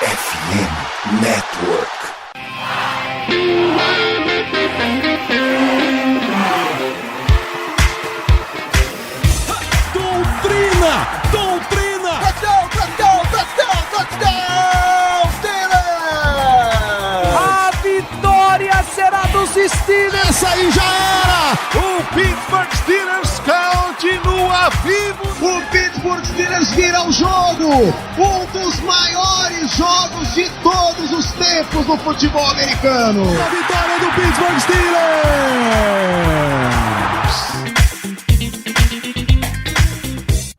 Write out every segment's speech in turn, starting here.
FM Network. Doutrina! Touchdown, Steelers! A vitória será dos Steelers! Essa aí já era! O Pittsburgh Steelers continua vivo! O Pittsburgh Steelers vira o jogo! Um dos maiores jogos de todos os tempos no futebol americano! A vitória do Pittsburgh Steelers!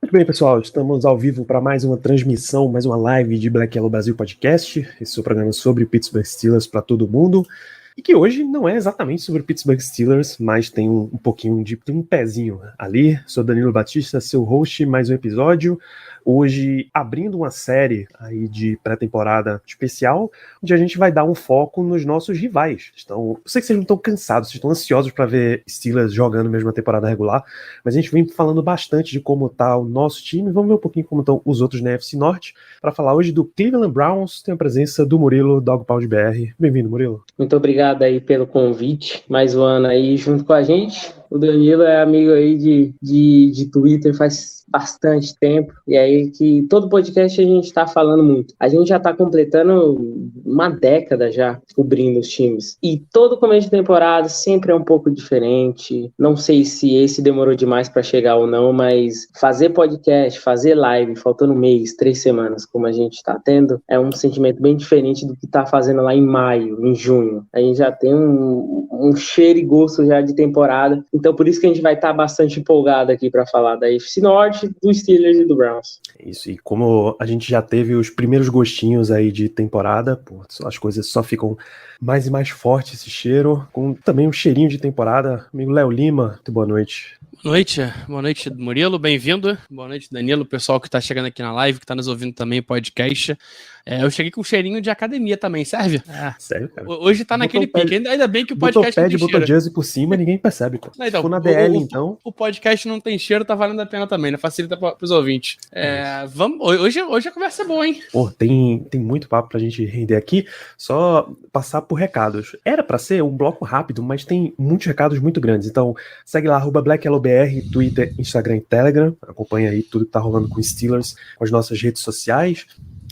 Muito bem, pessoal, estamos ao vivo para mais uma transmissão, mais uma live de Black Yellow Brasil Podcast, esse é o programa sobre o Pittsburgh Steelers para todo mundo, e que hoje não é exatamente sobre o Pittsburgh Steelers, mas tem um pouquinho tem um pezinho ali. Sou Danilo Batista, seu host, mais um episódio, hoje abrindo uma série aí de pré-temporada especial, onde a gente vai dar um foco nos nossos rivais. Eu sei que vocês não estão cansados, vocês estão ansiosos para ver Steelers jogando mesmo a temporada regular, mas a gente vem falando bastante de como está o nosso time. Vamos ver um pouquinho como estão os outros na NFC Norte. Para falar hoje do Cleveland Browns, tem a presença do Murilo, Dog Pound BR. Bem-vindo, Murilo. Muito obrigado aí pelo convite, mais um ano aí junto com a gente. O Danilo é amigo aí de Twitter faz bastante tempo, e aí que todo podcast a gente tá falando muito. A gente já tá completando uma década já cobrindo os times, e todo começo de temporada sempre é um pouco diferente. Não sei se esse demorou demais para chegar ou não, mas fazer podcast, fazer live, faltando um mês, 3 semanas, como a gente tá tendo, é um sentimento bem diferente do que tá fazendo lá em maio, em junho. A gente já tem um cheiro e gosto já de temporada, então por isso que a gente vai estar bastante empolgado aqui para falar da AFC Norte, dos Steelers e do Browns. Isso, e como a gente já teve os primeiros gostinhos aí de temporada, as coisas só ficam mais e mais fortes, esse cheiro, com também um cheirinho de temporada. Amigo Léo Lima, muito boa noite. Boa noite, Murilo, bem-vindo. Boa noite, Danilo, o pessoal que tá chegando aqui na live, que tá nos ouvindo também, podcast. Eu cheguei com um cheirinho de academia também, serve? Sério, cara? Hoje tá naquele pique, ainda bem que o podcast não tem cheiro. Botou jersey por cima, ninguém percebe, pô. Não, então, Se for na DL, então... O podcast não tem cheiro, tá valendo a pena também, né? Facilita pros ouvintes. Hoje a conversa é boa, hein? Pô, tem muito papo pra gente render aqui, só passar por recados. Era pra ser um bloco rápido, mas tem muitos recados muito grandes, então segue lá, @BlackYellowBR, Twitter, Instagram e Telegram, acompanha aí tudo que tá rolando com Steelers, com as nossas redes sociais.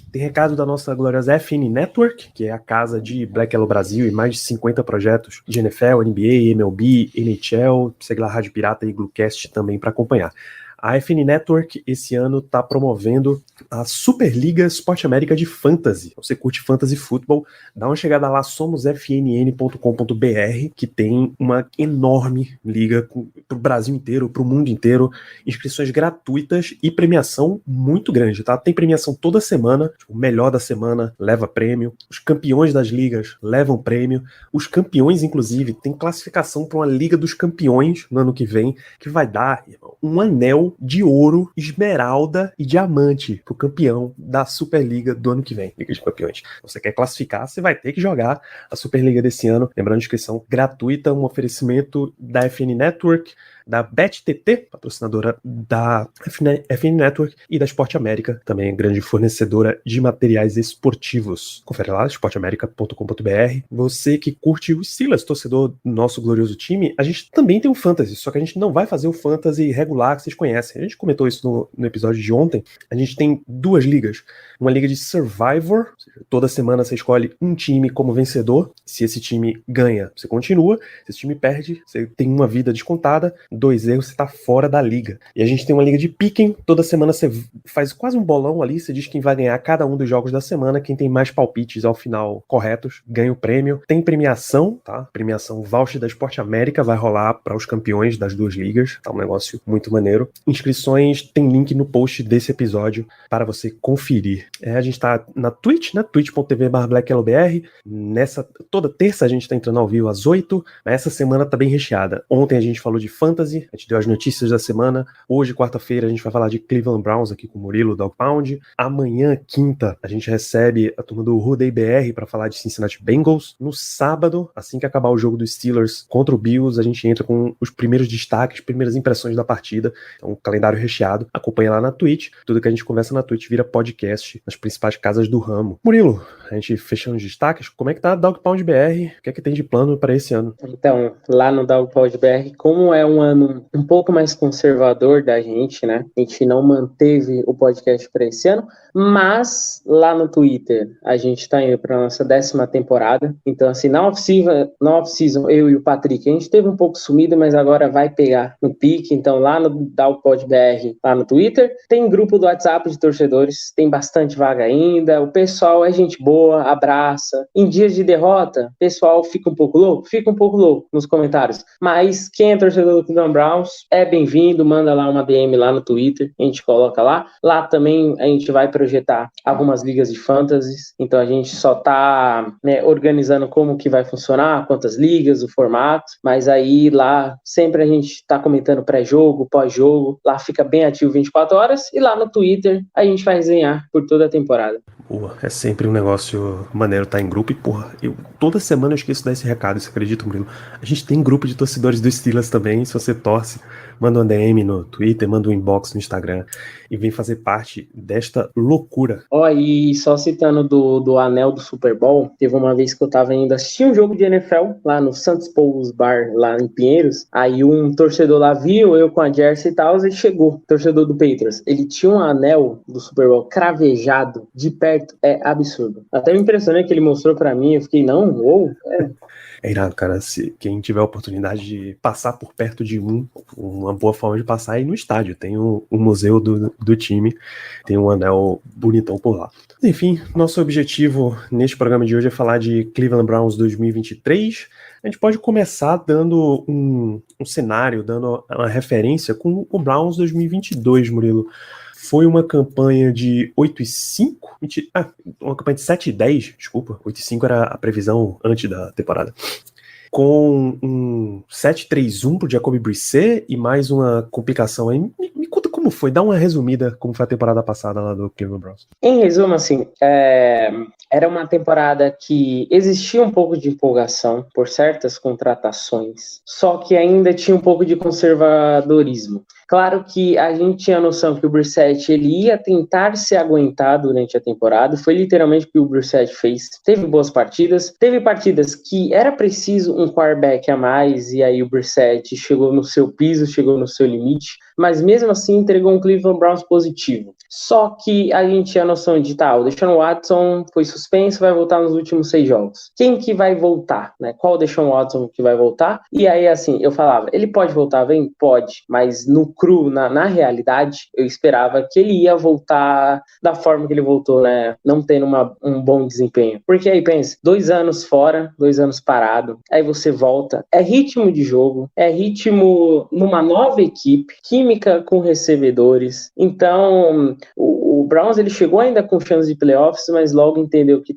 Tem recado da nossa gloriosa FN Network, que é a casa de Black Yellow Brasil e mais de 50 projetos de NFL, NBA, MLB, NHL, segue lá Rádio Pirata e Glucast também para acompanhar. A FN Network esse ano está promovendo a Superliga Sport América de Fantasy. Você curte Fantasy Football, dá uma chegada lá, somosfnn.com.br, que tem uma enorme liga para o Brasil inteiro, para o mundo inteiro, inscrições gratuitas e premiação muito grande, tá? Tem premiação toda semana, o melhor da semana leva prêmio, os campeões das ligas levam prêmio, os campeões, inclusive, tem classificação para uma Liga dos Campeões no ano que vem, que vai dar, irmão, um anel de ouro, esmeralda e diamante pro campeão da Superliga do ano que vem, Liga de Campeões. Você quer classificar, você vai ter que jogar a Superliga desse ano. Lembrando, inscrição gratuita, um oferecimento da FN Network, da BetTT, patrocinadora da FN Network, e da Esporte América, também grande fornecedora de materiais esportivos. Confere lá, esporteamerica.com.br. Você que curte o Steelers, torcedor do nosso glorioso time, a gente também tem um Fantasy, só que a gente não vai fazer o Fantasy regular que vocês conhecem. A gente comentou isso no episódio de ontem. A gente tem 2 ligas. Uma liga de Survivor, ou seja, toda semana você escolhe um time como vencedor. Se esse time ganha, você continua. Se esse time perde, você tem uma vida descontada. 2 erros, você tá fora da liga. E a gente tem uma liga de Pick'em, toda semana você faz quase um bolão ali, você diz quem vai ganhar cada um dos jogos da semana, quem tem mais palpites ao final corretos, ganha o prêmio. Tem premiação, tá? Premiação voucher da Esporte América vai rolar para os campeões das 2 ligas, tá um negócio muito maneiro. Inscrições, tem link no post desse episódio para você conferir. A gente tá na Twitch, né? twitch.tv/BlackYellowBR. Toda terça a gente tá entrando ao vivo às 8, mas essa semana tá bem recheada. Ontem a gente falou de Fantasy, Fantasy, a gente deu as notícias da semana. Hoje, quarta-feira, a gente vai falar de Cleveland Browns aqui com o Murilo, Dog Pound. Amanhã, quinta, a gente recebe a turma do Roday BR para falar de Cincinnati Bengals. No sábado, assim que acabar o jogo dos Steelers contra o Bills, a gente entra com os primeiros destaques, primeiras impressões da partida. Então, um calendário recheado. Acompanha lá na Twitch. Tudo que a gente conversa na Twitch vira podcast nas principais casas do ramo. Murilo, a gente fechando os destaques, como é que tá a Dog Pound BR? O que é que tem de plano para esse ano? Então, lá no Dog Pound BR, como é um ano um pouco mais conservador da gente, né? A gente não manteve o podcast para esse ano, mas lá no Twitter a gente tá indo para nossa 10ª temporada. Então, assim, na off-season, eu e o Patrick, a gente teve um pouco sumido, mas agora vai pegar no pique. Então, lá no Dog Pound BR, lá no Twitter, tem grupo do WhatsApp de torcedores, tem bastante vaga ainda. O pessoal é gente boa, abraça. Em dias de derrota, o pessoal fica um pouco louco nos comentários. Mas quem é torcedor do Cleveland Browns é bem-vindo, manda lá uma DM lá no Twitter, a gente coloca lá. Lá também a gente vai projetar algumas ligas de fantasy, então a gente só tá, né, organizando como que vai funcionar, quantas ligas, o formato, mas aí lá sempre a gente tá comentando pré-jogo, pós-jogo, lá fica bem ativo 24 horas, e lá no Twitter a gente vai resenhar por toda a temporada. Boa, é sempre um negócio maneiro estar em grupo e, porra, toda semana eu esqueço de dar esse recado, você acredita, Murilo? A gente tem grupo de torcedores do Steelers também, se você torce, manda um DM no Twitter, manda um inbox no Instagram e vem fazer parte desta loucura. E só citando do anel do Super Bowl, teve uma vez que eu tava indo assistir um jogo de NFL lá no Santos Paul's Bar, lá em Pinheiros, aí um torcedor lá viu eu com a jersey e tal, e chegou, torcedor do Patriots, ele tinha um anel do Super Bowl cravejado de perto, é absurdo. Até me impressionei que ele mostrou pra mim, eu fiquei, É irado, cara, se quem tiver a oportunidade de passar por perto de uma boa forma de passar é ir no estádio, tem o museu do time, tem um anel bonitão por lá. Enfim, nosso objetivo neste programa de hoje é falar de Cleveland Browns 2023. A gente pode começar dando um cenário, dando uma referência com o Browns 2022, Murilo. Foi uma campanha de 8-5, uma campanha de 7-10, desculpa, 8-5 era a previsão antes da temporada, com um 7-3-1 pro Jacoby Brissett e mais uma complicação aí. Me conta como foi, dá uma resumida como foi a temporada passada lá do Cleveland Browns. Em resumo, assim, era uma temporada que existia um pouco de empolgação por certas contratações, só que ainda tinha um pouco de conservadorismo. Claro que a gente tinha a noção que o Brissett ele ia tentar se aguentar durante a temporada, foi literalmente o que o Brissett fez. Teve boas partidas, teve partidas que era preciso um quarterback a mais, e aí o Brissett chegou no seu piso, chegou no seu limite, mas mesmo assim entregou um Cleveland Browns positivo. Só que a gente tinha a noção de, o Deshaun Watson foi suspenso, vai voltar nos últimos 6 jogos. Quem que vai voltar, né? Qual o Deshaun Watson que vai voltar? E aí, assim, eu falava, ele pode voltar bem? Pode, mas no cru, na realidade, eu esperava que ele ia voltar da forma que ele voltou, né? Não tendo um bom desempenho. Porque aí, pensa, 2 anos fora, 2 anos parado, aí você volta, é ritmo de jogo, é ritmo numa nova equipe, química com recebedores. Então, o Browns ele chegou ainda com chance de playoffs, mas logo entendeu que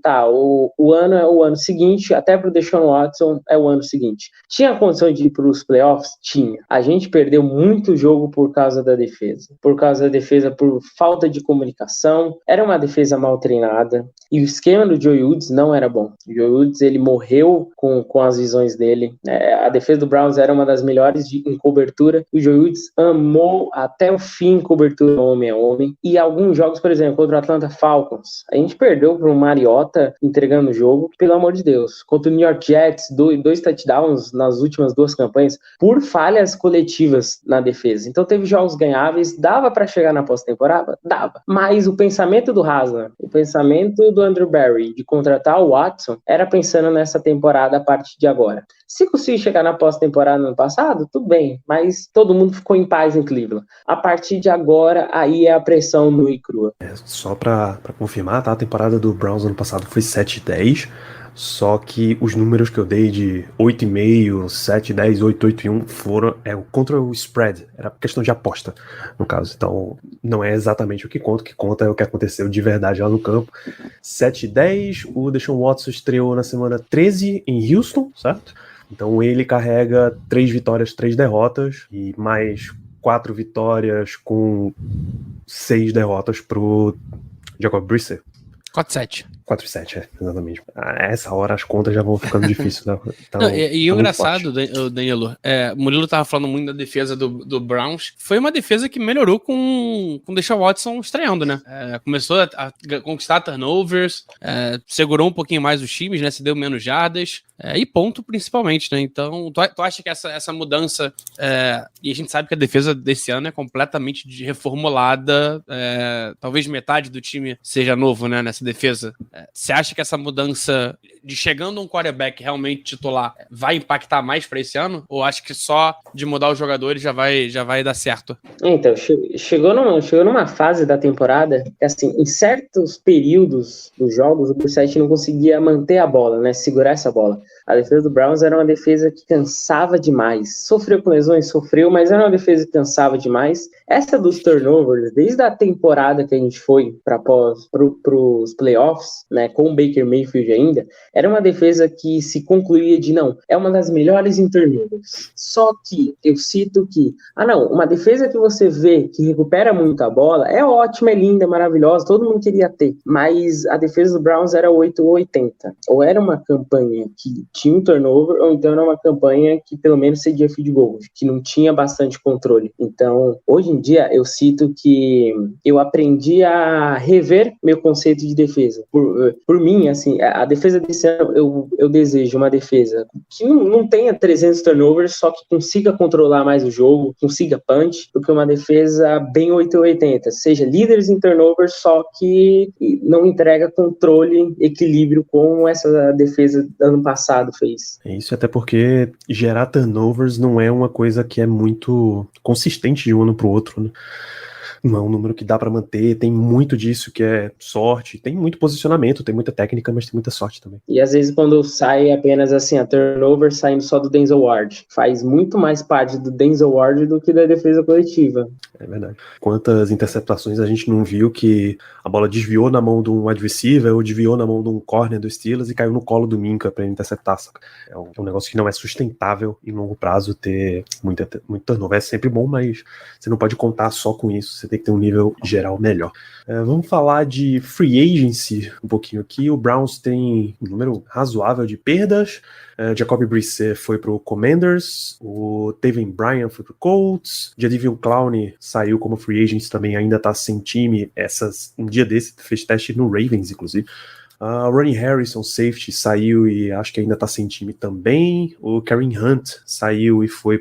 o ano é o ano seguinte, até pro Deshaun Watson é o ano seguinte. Tinha condição de ir pros playoffs? Tinha. A gente perdeu muito jogo por causa da defesa. Por causa da defesa, por falta de comunicação. Era uma defesa mal treinada. E o esquema do Joe Woods não era bom. O Joe Woods ele morreu com as visões dele. A defesa do Browns era uma das melhores em cobertura. O Joe Woods amou até o fim cobertura homem a homem. E alguns jogos, por exemplo, contra o Atlanta Falcons, a gente perdeu para um Mariota entregando o jogo, pelo amor de Deus. Contra o New York Jets, 2 touchdowns nas últimas 2 campanhas, por falhas coletivas na defesa. Então teve jogos ganháveis, dava para chegar na pós-temporada? Dava. Mas o pensamento do Haslam, o pensamento do Andrew Berry de contratar o Watson, era pensando nessa temporada a partir de agora. Se conseguir chegar na pós-temporada no ano passado, tudo bem, mas todo mundo ficou em paz em Cleveland. A partir de agora, aí é a pressão nua e crua. Só pra confirmar, tá? A temporada do Browns ano passado foi 7-10, só que os números que eu dei de 8,5, 7-10, 8-8-1 foram contra o spread, era questão de aposta, no caso. Então, não é exatamente o que conta é o que aconteceu de verdade lá no campo. 7-10, o Deshaun Watson estreou na semana 13 em Houston, certo? Então ele carrega 3 vitórias, 3 derrotas e mais 4 vitórias com 6 derrotas pro Jacob Brissett. 4-7. 4-7, exatamente. A essa hora as contas já vão ficando difíceis. Então, Não, e o engraçado, Danilo, o Murilo tava falando muito da defesa do Browns. Foi uma defesa que melhorou com o Deshaun Watson estreando, né? Começou a conquistar turnovers, segurou um pouquinho mais os times, né? Se deu menos jardas, e ponto principalmente, né? Então, tu acha que essa mudança, e a gente sabe que a defesa desse ano é completamente reformulada, talvez metade do time seja novo, né? Nessa defesa. Você acha que essa mudança de chegando um quarterback realmente titular vai impactar mais para esse ano? Ou acha que só de mudar os jogadores já vai dar certo? Então, chegou numa fase da temporada que, assim, em certos períodos dos jogos, o Brissett não conseguia manter a bola, né? Segurar essa bola. A defesa do Browns era uma defesa que cansava demais. Sofreu com lesões, mas era uma defesa que cansava demais. Essa dos turnovers, desde a temporada que a gente foi para os playoffs, né, com o Baker Mayfield ainda, era uma defesa que se concluía de, não, é uma das melhores em turnovers. Só que, eu cito que, uma defesa que você vê que recupera muito a bola, é ótima, é linda, é maravilhosa, todo mundo queria ter, mas a defesa do Browns era 8 ou 80. Ou era uma campanha que tinha um turnover, ou então era uma campanha que pelo menos cedia field goal, que não tinha bastante controle. Então, hoje em dia, eu cito que eu aprendi a rever meu conceito de defesa. Por mim, assim, a defesa desse ano, eu desejo uma defesa que não tenha 300 turnovers, só que consiga controlar mais o jogo, consiga punch, do que uma defesa bem 880, seja líderes em turnovers, só que não entrega controle, equilíbrio, como essa defesa do ano passado fez. É isso, até porque gerar turnovers não é uma coisa que é muito consistente de um ano pro outro, né? Não é um número que dá pra manter, tem muito disso que é sorte, tem muito posicionamento, tem muita técnica, mas tem muita sorte também. E às vezes quando sai apenas assim, a turnover saindo só do Denzel Ward, faz muito mais parte do Denzel Ward do que da defesa coletiva. É verdade. Quantas interceptações a gente não viu que a bola desviou na mão de um wide receiver ou desviou na mão de um corner do Steelers e caiu no colo do Minka pra ele interceptar. É um negócio que não é sustentável em longo prazo ter muito turnover. É sempre bom, mas você não pode contar só com isso. Você tem que ter um nível geral melhor. Vamos falar de free agency um pouquinho aqui. O Browns tem um número razoável de perdas. Jacob Brissett foi pro Commanders, o Taven Bryan foi pro Colts, Jadeveon Clowney saiu como free agent, também ainda tá sem time. Um dia desse fez teste no Ravens, inclusive. Ronnie Harrison, safety, saiu e acho que ainda tá sem time também. O Kareem Hunt saiu e foi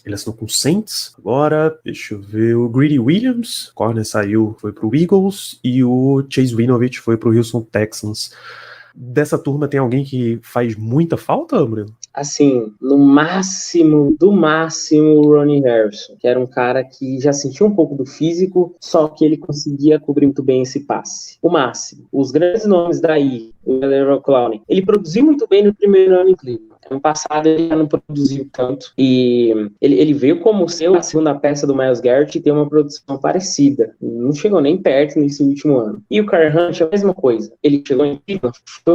ele assinou com o Saints. Agora, deixa eu ver, o Greedy Williams, corner, saiu, foi pro Eagles. E o Chase Winovich foi pro Houston Texans. Dessa turma tem alguém que faz muita falta, Murilo? Assim, do máximo, o Ronnie Harrison, que era um cara que já sentia um pouco do físico, só que ele conseguia cobrir muito bem esse passe. O máximo. Os grandes nomes daí, o Jadeveon Clowney, ele produziu muito bem no primeiro ano em Cleveland. No passado ele já não produziu tanto, e ele veio como ser a segunda peça do Myles Garrett e tem uma produção parecida, não chegou nem perto nesse último ano. E o Kareem Hunt é a mesma coisa, ele chegou em Cleveland, foi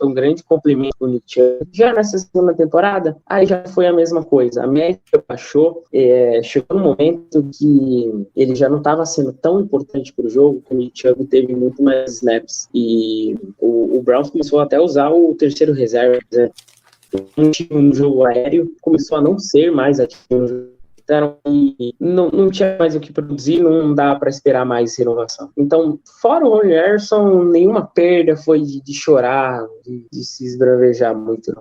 um grande complemento do Nick Chubb. Já nessa segunda temporada, aí já foi a mesma coisa, a média baixou, chegou no momento que ele já não estava sendo tão importante para o jogo, que o Nick Chubb teve muito mais snaps, e o Browns começou até a usar o terceiro reserva, né? No jogo aéreo, começou a não ser mais ativo no jogo. Então, não tinha mais o que produzir, não dá para esperar mais renovação. Então, fora o Ronnie Harrison, nenhuma perda foi de chorar, de se esbravejar muito.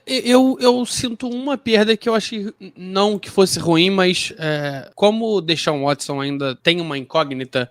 Eu sinto uma perda que eu achei não que fosse ruim, mas como o Deshaun Watson ainda tem uma incógnita,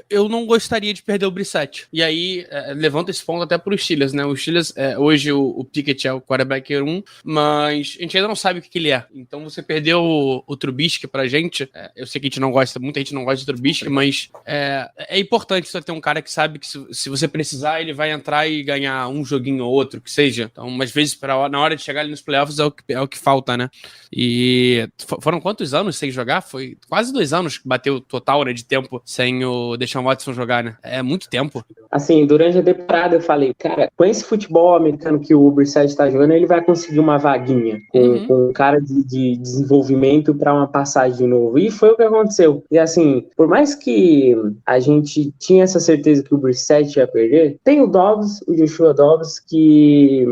eu não gostaria de perder o Brissett. E aí, levanta esse ponto até pro Steelers, né? O Steelers, hoje o Pickett é o quarterback 1, mas a gente ainda não sabe o que ele é. Então você perdeu o Trubisky pra gente. Eu sei que muita gente não gosta de Trubisky, mas é importante você ter um cara que sabe que se você precisar, ele vai entrar e ganhar um joguinho ou outro, que seja. Então, às vezes, pra hora na hora de chegar ali nos playoffs é o que falta, né? E foram quantos anos sem jogar? Foi quase 2 anos que bateu o total, né, de tempo sem o Deshaun Watson jogar, né? É muito tempo. Assim, durante a temporada eu falei, cara, com esse futebol americano que o Brissett tá jogando, ele vai conseguir uma vaguinha com um cara de desenvolvimento para uma passagem de novo. E foi o que aconteceu. E assim, por mais que a gente tinha essa certeza que o Brissett ia perder, tem o Dobbs, o Joshua Dobbs, que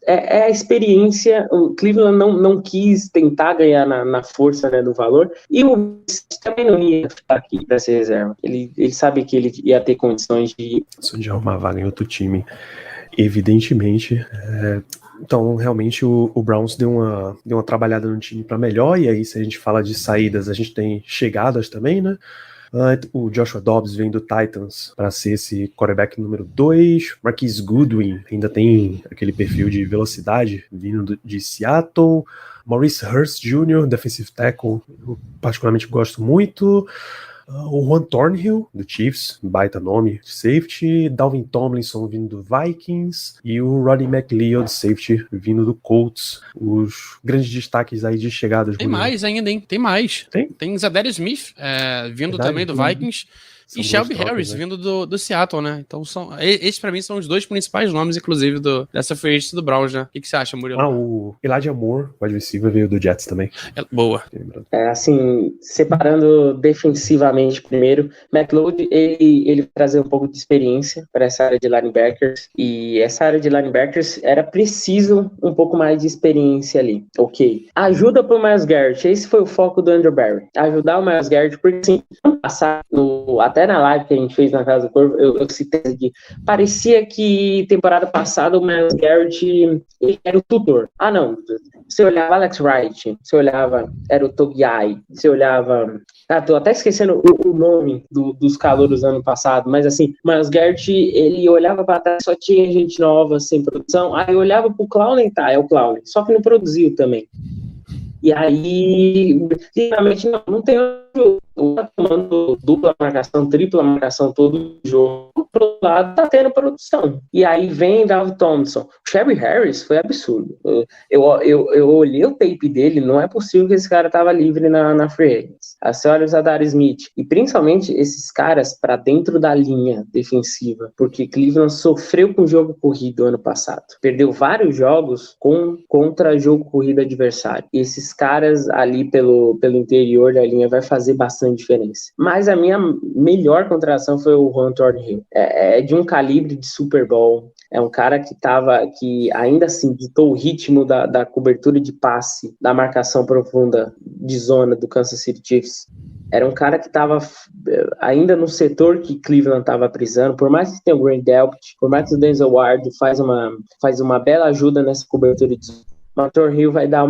é a experiência. O Cleveland não quis tentar ganhar na força, né, do valor, e o Brissett também não ia ficar aqui para ser reserva. Ele sabe que ele ia ter condições de arrumar vaga em outro time, evidentemente. Então, realmente, o Browns deu uma trabalhada no time para melhor, e aí, se a gente fala de saídas, a gente tem chegadas também, né? O Joshua Dobbs vem do Titans para ser esse quarterback número 2. Marquise Goodwin ainda tem aquele perfil de velocidade vindo de Seattle. Maurice Hurst Jr., defensive tackle, eu particularmente gosto muito. O Juan Thornhill, do Chiefs, baita nome, safety. Dalvin Tomlinson, vindo do Vikings. E o Rodney McLeod, safety, vindo do Colts. Os grandes destaques aí de chegadas. Tem mais ainda, hein? Tem mais. Tem Zadarius Smith, vindo também do Vikings. E Shelby Harris, né, vindo do Seattle, né? Então, esses pra mim são os 2 principais nomes, inclusive, dessa free agency do Browns, né? O que você acha, Murilo? O Elijah Moore, wide receiver, veio do Jets também. Boa. Assim, separando defensivamente primeiro, McLeod, ele vai trazer um pouco de experiência para essa área de linebackers, e essa área de linebackers era preciso um pouco mais de experiência ali. Ok. Ajuda pro Myles Garrett, esse foi o foco do Andrew Barry. Ajudar o Myles Garrett, porque assim, passar até na live que a gente fez na Casa do Corvo, eu citei aqui, parecia que temporada passada o Myles Garrett ele era o tutor. Não, você olhava Alex Wright, você olhava, era o Togiai, você olhava, tô até esquecendo o nome dos calouros do ano passado, mas assim, o Myles Garrett, ele olhava para trás, só tinha gente nova, sem produção, aí eu olhava pro Clowney, é o Clowney, só que não produziu também. E aí, realmente, não tem tomando dupla marcação, tripla marcação todo jogo, pro outro lado tá tendo produção. E aí vem Dalvin Tomlinson. O Shelby Harris foi absurdo. Eu olhei o tape dele, não é possível que esse cara tava livre na free agency. A senhora Zadarius Smith, e principalmente esses caras para dentro da linha defensiva, porque Cleveland sofreu com o jogo corrido ano passado. Perdeu vários jogos contra jogo corrido adversário. E esses caras ali pelo interior da linha vai fazer bastante diferença. Mas a minha melhor contratação foi o Juan Thornhill. É de um calibre de Super Bowl. É um cara que ainda assim ditou o ritmo da cobertura de passe, da marcação profunda de zona do Kansas City Chiefs. Era um cara que estava ainda no setor que Cleveland estava prisando, por mais que tenha o Grant Delpit, por mais que o Denzel Ward faz uma bela ajuda nessa cobertura de zona. O Thornhill vai dar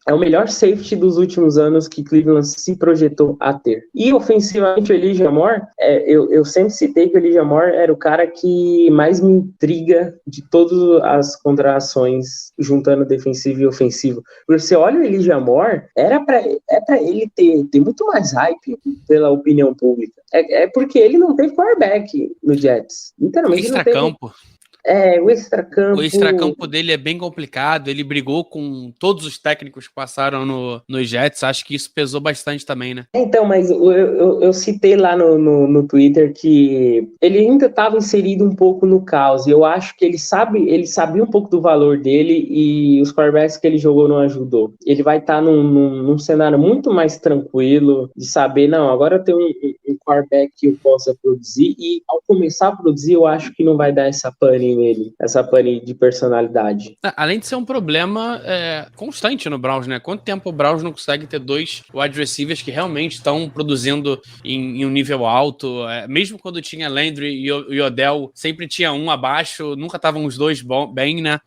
é o melhor safety dos últimos anos que Cleveland se projetou a ter. E ofensivamente o Elijah Moore, eu sempre citei que o Elijah Moore era o cara que mais me intriga de todas as contratações juntando defensivo e ofensivo. Porque você olha o Elijah Moore, é para ele ter muito mais hype pela opinião pública. É porque ele não teve quarterback no Jets. Literalmente não teve. O extracampo. O extracampo dele é bem complicado. Ele brigou com todos os técnicos que passaram no Jets. Acho que isso pesou bastante também, né? Então, mas eu citei lá no Twitter que ele ainda estava inserido um pouco no caos. E eu acho que ele sabia um pouco do valor dele e os quarterbacks que ele jogou não ajudou. Ele vai estar num cenário muito mais tranquilo de saber, não, agora eu tenho um quarterback que eu possa produzir, e ao começar a produzir, eu acho que não vai dar essa pane nele, essa pane de personalidade. Além de ser um problema constante no Browns, né? Quanto tempo o Browns não consegue ter 2 wide receivers que realmente estão produzindo em um nível alto? Mesmo quando tinha Landry e Odell, sempre tinha um abaixo, nunca estavam os 2 bem, né?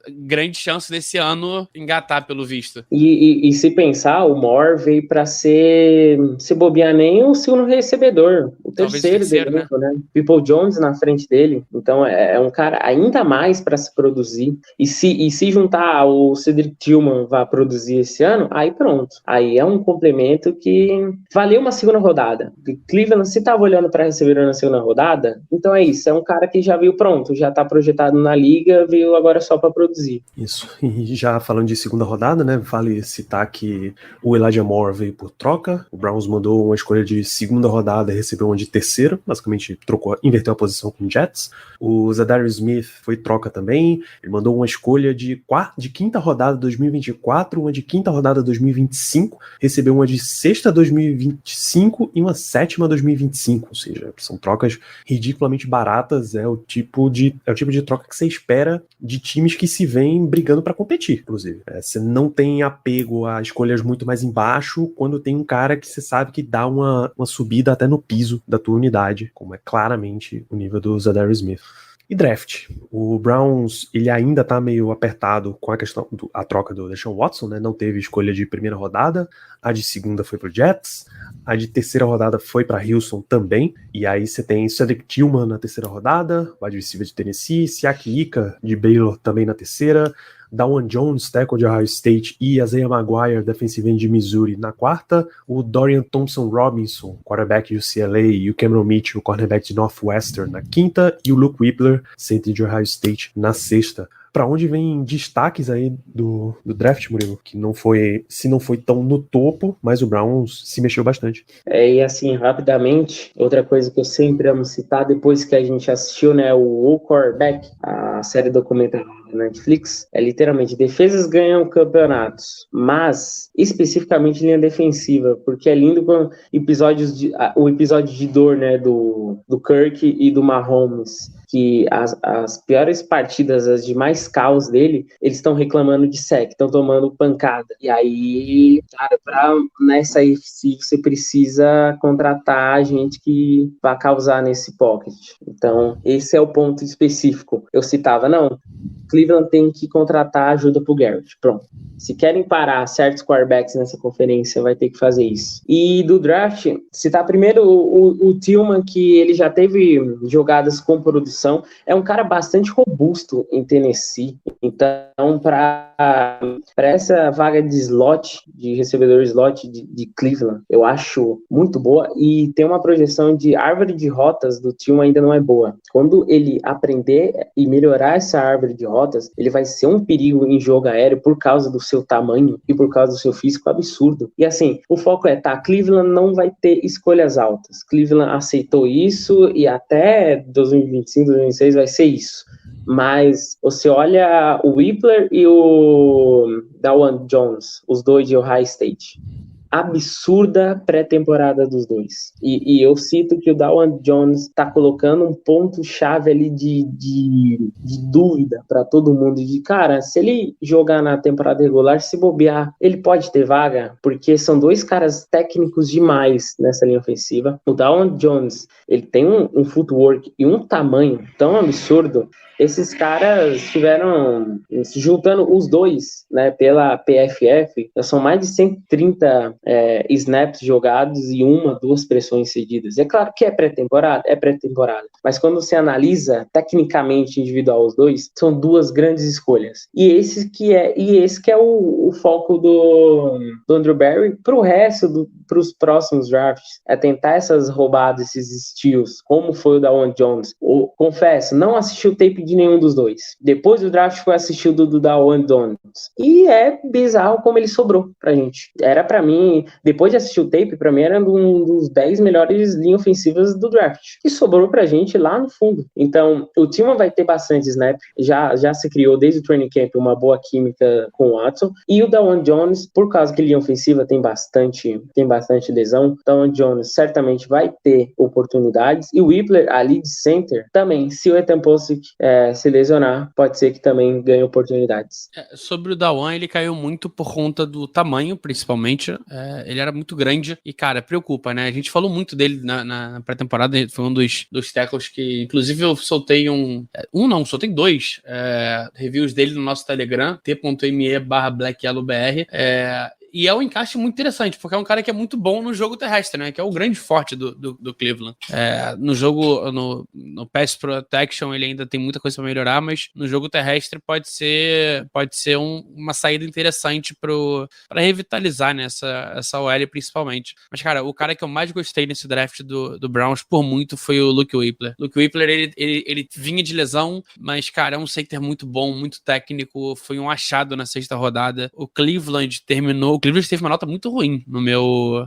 Grande chance desse ano engatar, pelo visto. E se pensar, o Moore veio para ser, se bobear, nem o segundo recebedor, o terceiro dele, né? People Jones na frente dele. Então é um cara ainda mais para se produzir. E se juntar o Cedric Tillman vai produzir esse ano, aí pronto. Aí é um complemento que valeu uma segunda rodada. Cleveland, se estava olhando para receber na segunda rodada, então é isso. É um cara que já veio pronto, já está projetado na liga, veio agora só para produzir. Isso. E já falando de segunda rodada, né? Vale citar que o Elijah Moore veio por troca. O Browns mandou uma escolha de segunda rodada e recebeu uma de terceira. Basicamente, inverteu a posição com o Jets. O Zadarius Smith foi troca também. Ele mandou uma escolha de quinta rodada 2024, uma de quinta rodada 2025. Recebeu uma de sexta 2025 e uma sétima 2025. Ou seja, são trocas ridiculamente baratas. É o tipo de troca que você espera de times que se vêm brigando para competir, inclusive. Você não tem apego a escolhas muito mais embaixo quando tem um cara que você sabe que dá uma subida até no piso da tua unidade, como é claramente o nível do Zadarius Smith. E draft. O Browns, ele ainda tá meio apertado com a questão a troca do Deshaun Watson, né? Não teve escolha de primeira rodada, a de segunda foi pro Jets, a de terceira rodada foi para Houston também, e aí você tem Cedric Tillman na terceira rodada, wide receiver de Tennessee, Siaki Ika de Baylor também na terceira, Dawan Jones, tackle de Ohio State, e Isaiah Maguire, defensive end de Missouri, na quarta, o Dorian Thompson-Robinson, quarterback de UCLA, e o Cameron Mitchell, cornerback de Northwestern, na quinta, e o Luke Whippler, center de Ohio State, na sexta. Para onde vem destaques aí do draft, Murilo, que se não foi tão no topo, mas o Browns se mexeu bastante. E assim, rapidamente, outra coisa que eu sempre amo citar, depois que a gente assistiu, né, o Quarterback, a série documental da Netflix, é literalmente, defesas ganham campeonatos, mas especificamente linha defensiva, porque é lindo com o episódio de dor, né, do Kirk e do Mahomes, que as piores partidas, as de mais caos dele, eles estão reclamando de sec, estão tomando pancada. E aí, cara, nessa AFC você precisa contratar gente que vai causar nesse pocket. Então, esse é o ponto específico. Eu citava, não, Cleveland tem que contratar ajuda pro Garrett. Pronto. Se querem parar certos quarterbacks nessa conferência, vai ter que fazer isso. E do draft, citar primeiro o Tillman, que ele já teve jogadas com produção, é um cara bastante robusto em Tennessee. Então, para essa vaga de slot, de recebedor slot de Cleveland, eu acho muito boa. E tem uma projeção de árvore de rotas do Tillman ainda não é boa. Quando ele aprender e melhorar essa árvore de rotas, ele vai ser um perigo em jogo aéreo por causa do seu tamanho e por causa do seu físico absurdo. E assim, o foco é, Cleveland não vai ter escolhas altas. Cleveland aceitou isso e até 2025, 2026 vai ser isso. Mas você olha o Whippler e o Dawan Jones, os dois de Ohio State. Absurda pré-temporada dos dois. E eu cito que o Dawan Jones está colocando um ponto-chave ali de dúvida para todo mundo. De cara, se ele jogar na temporada regular, se bobear, ele pode ter vaga, porque são dois caras técnicos demais nessa linha ofensiva. O Dawan Jones, ele tem um footwork e um tamanho tão absurdo. Esses caras tiveram, se juntando os dois, né, pela PFF, são mais de 130 snaps jogados e 2 pressões cedidas. É claro que é pré-temporada, mas quando você analisa tecnicamente individual os dois, são 2 grandes escolhas. E esse que é o foco do Andrew Berry pro resto, pros próximos drafts, é tentar essas roubadas, esses steals, como foi o Dawan Jones. Confesso, não assisti o tape de nenhum dos dois. Depois do draft foi assistir o do Dawan Jones. E é bizarro como ele sobrou pra gente. Era pra mim, depois de assistir o tape, pra mim era um dos 10 melhores linhas ofensivas do draft. E sobrou pra gente lá no fundo. Então, o time vai ter bastante snap. Já se criou desde o training camp uma boa química com o Watson. E o Dawan Jones, por causa que linha ofensiva tem bastante lesão, Dawan Jones certamente vai ter oportunidades. E o Whippler, ali de center, também, se o Ethan Posick se lesionar, pode ser que também ganhe oportunidades. Sobre o Dawan, ele caiu muito por conta do tamanho, principalmente. Ele era muito grande e, cara, preocupa, né? A gente falou muito dele na pré-temporada, foi um dos tackles que, inclusive, eu soltei soltei 2 reviews dele no nosso Telegram, t.me/blackyellowbr. E é um encaixe muito interessante, porque é um cara que é muito bom no jogo terrestre, né? Que é o grande forte do Cleveland. No jogo, no Pass Protection, ele ainda tem muita coisa pra melhorar, mas no jogo terrestre pode ser uma saída interessante pra revitalizar, né? Essa OL principalmente. Mas, cara, o cara que eu mais gostei nesse draft do Browns, por muito, foi o Luke Whippler. Luke Whippler, ele vinha de lesão, mas, cara, é um center muito bom, muito técnico, foi um achado na 6ª rodada. O Cleveland teve uma nota muito ruim